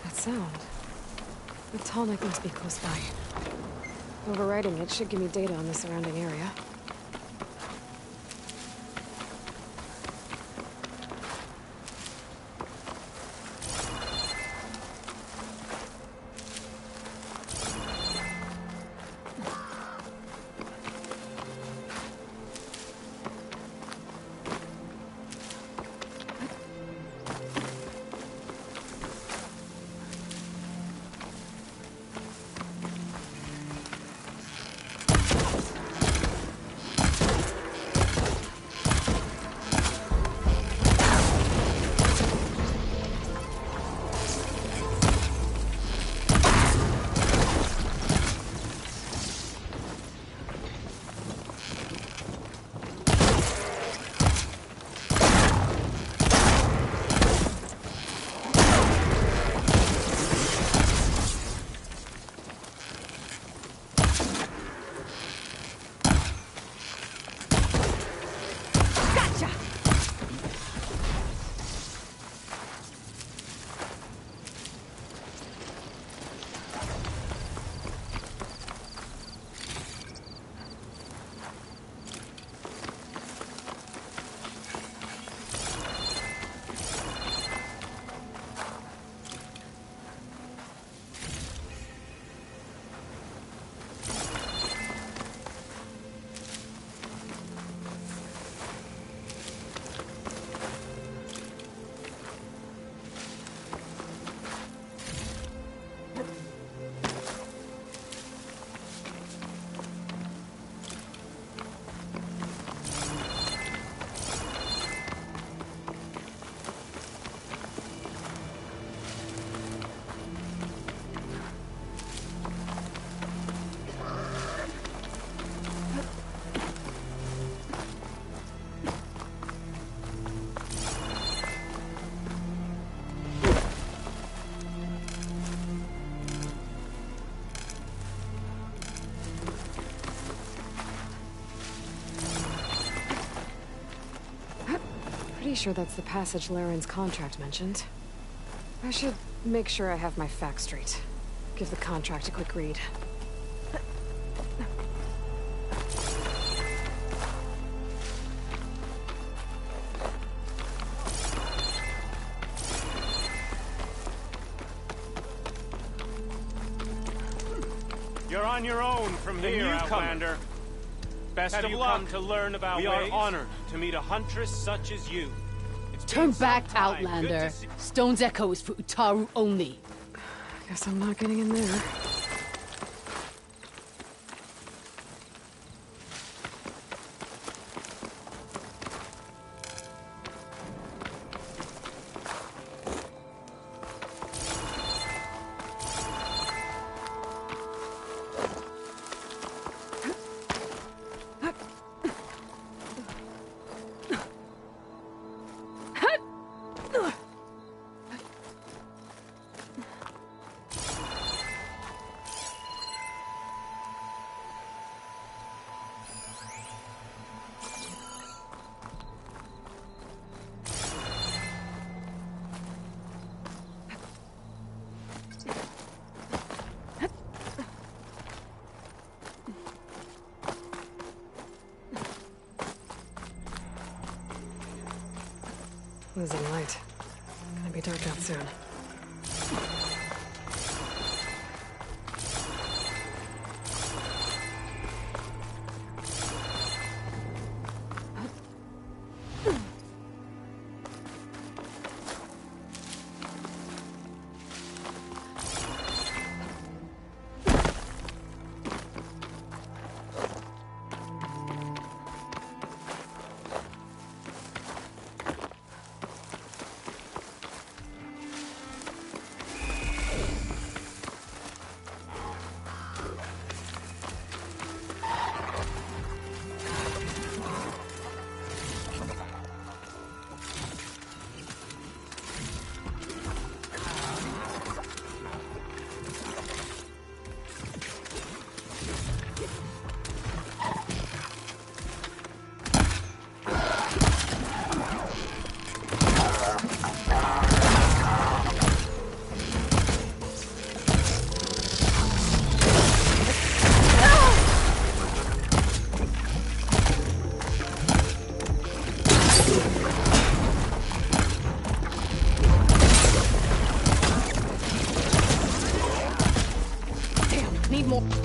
[SPEAKER 4] That sound. The tall neck must be close by. Overriding it should give me data on the surrounding area. Pretty sure that's the passage Laren's contract mentioned. I should make sure I have my facts straight. Give the contract a quick read.
[SPEAKER 7] You're on your own from here, Outlander. Best of luck. Come to learn about we are honored to meet a huntress such as you.
[SPEAKER 22] Turn back, Outlander. Stone's Echo is for Utaru only.
[SPEAKER 4] Guess I'm not getting in there. Losing light. Gonna be dark out soon.
[SPEAKER 22] more.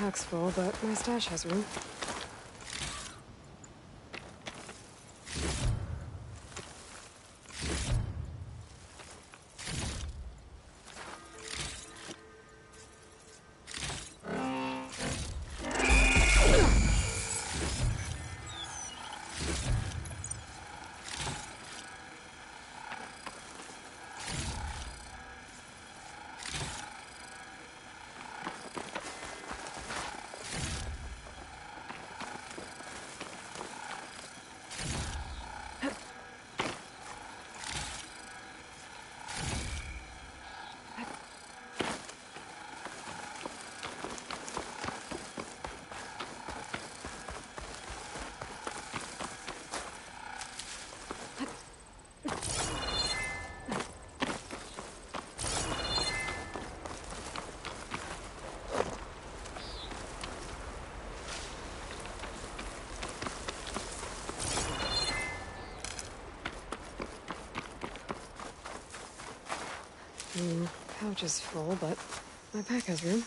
[SPEAKER 4] Pack's full, but my stash has room. Pouch is full, but my pack has room.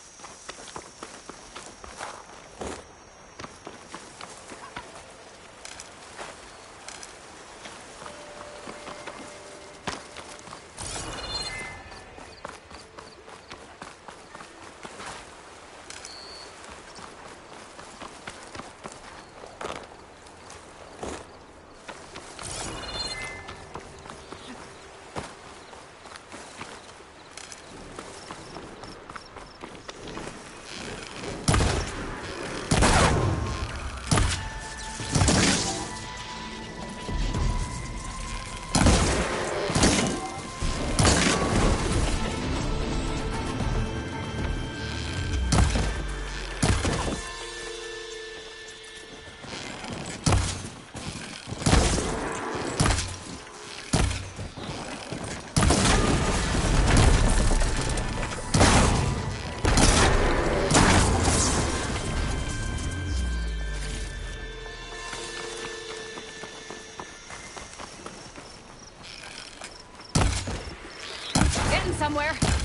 [SPEAKER 4] Somewhere.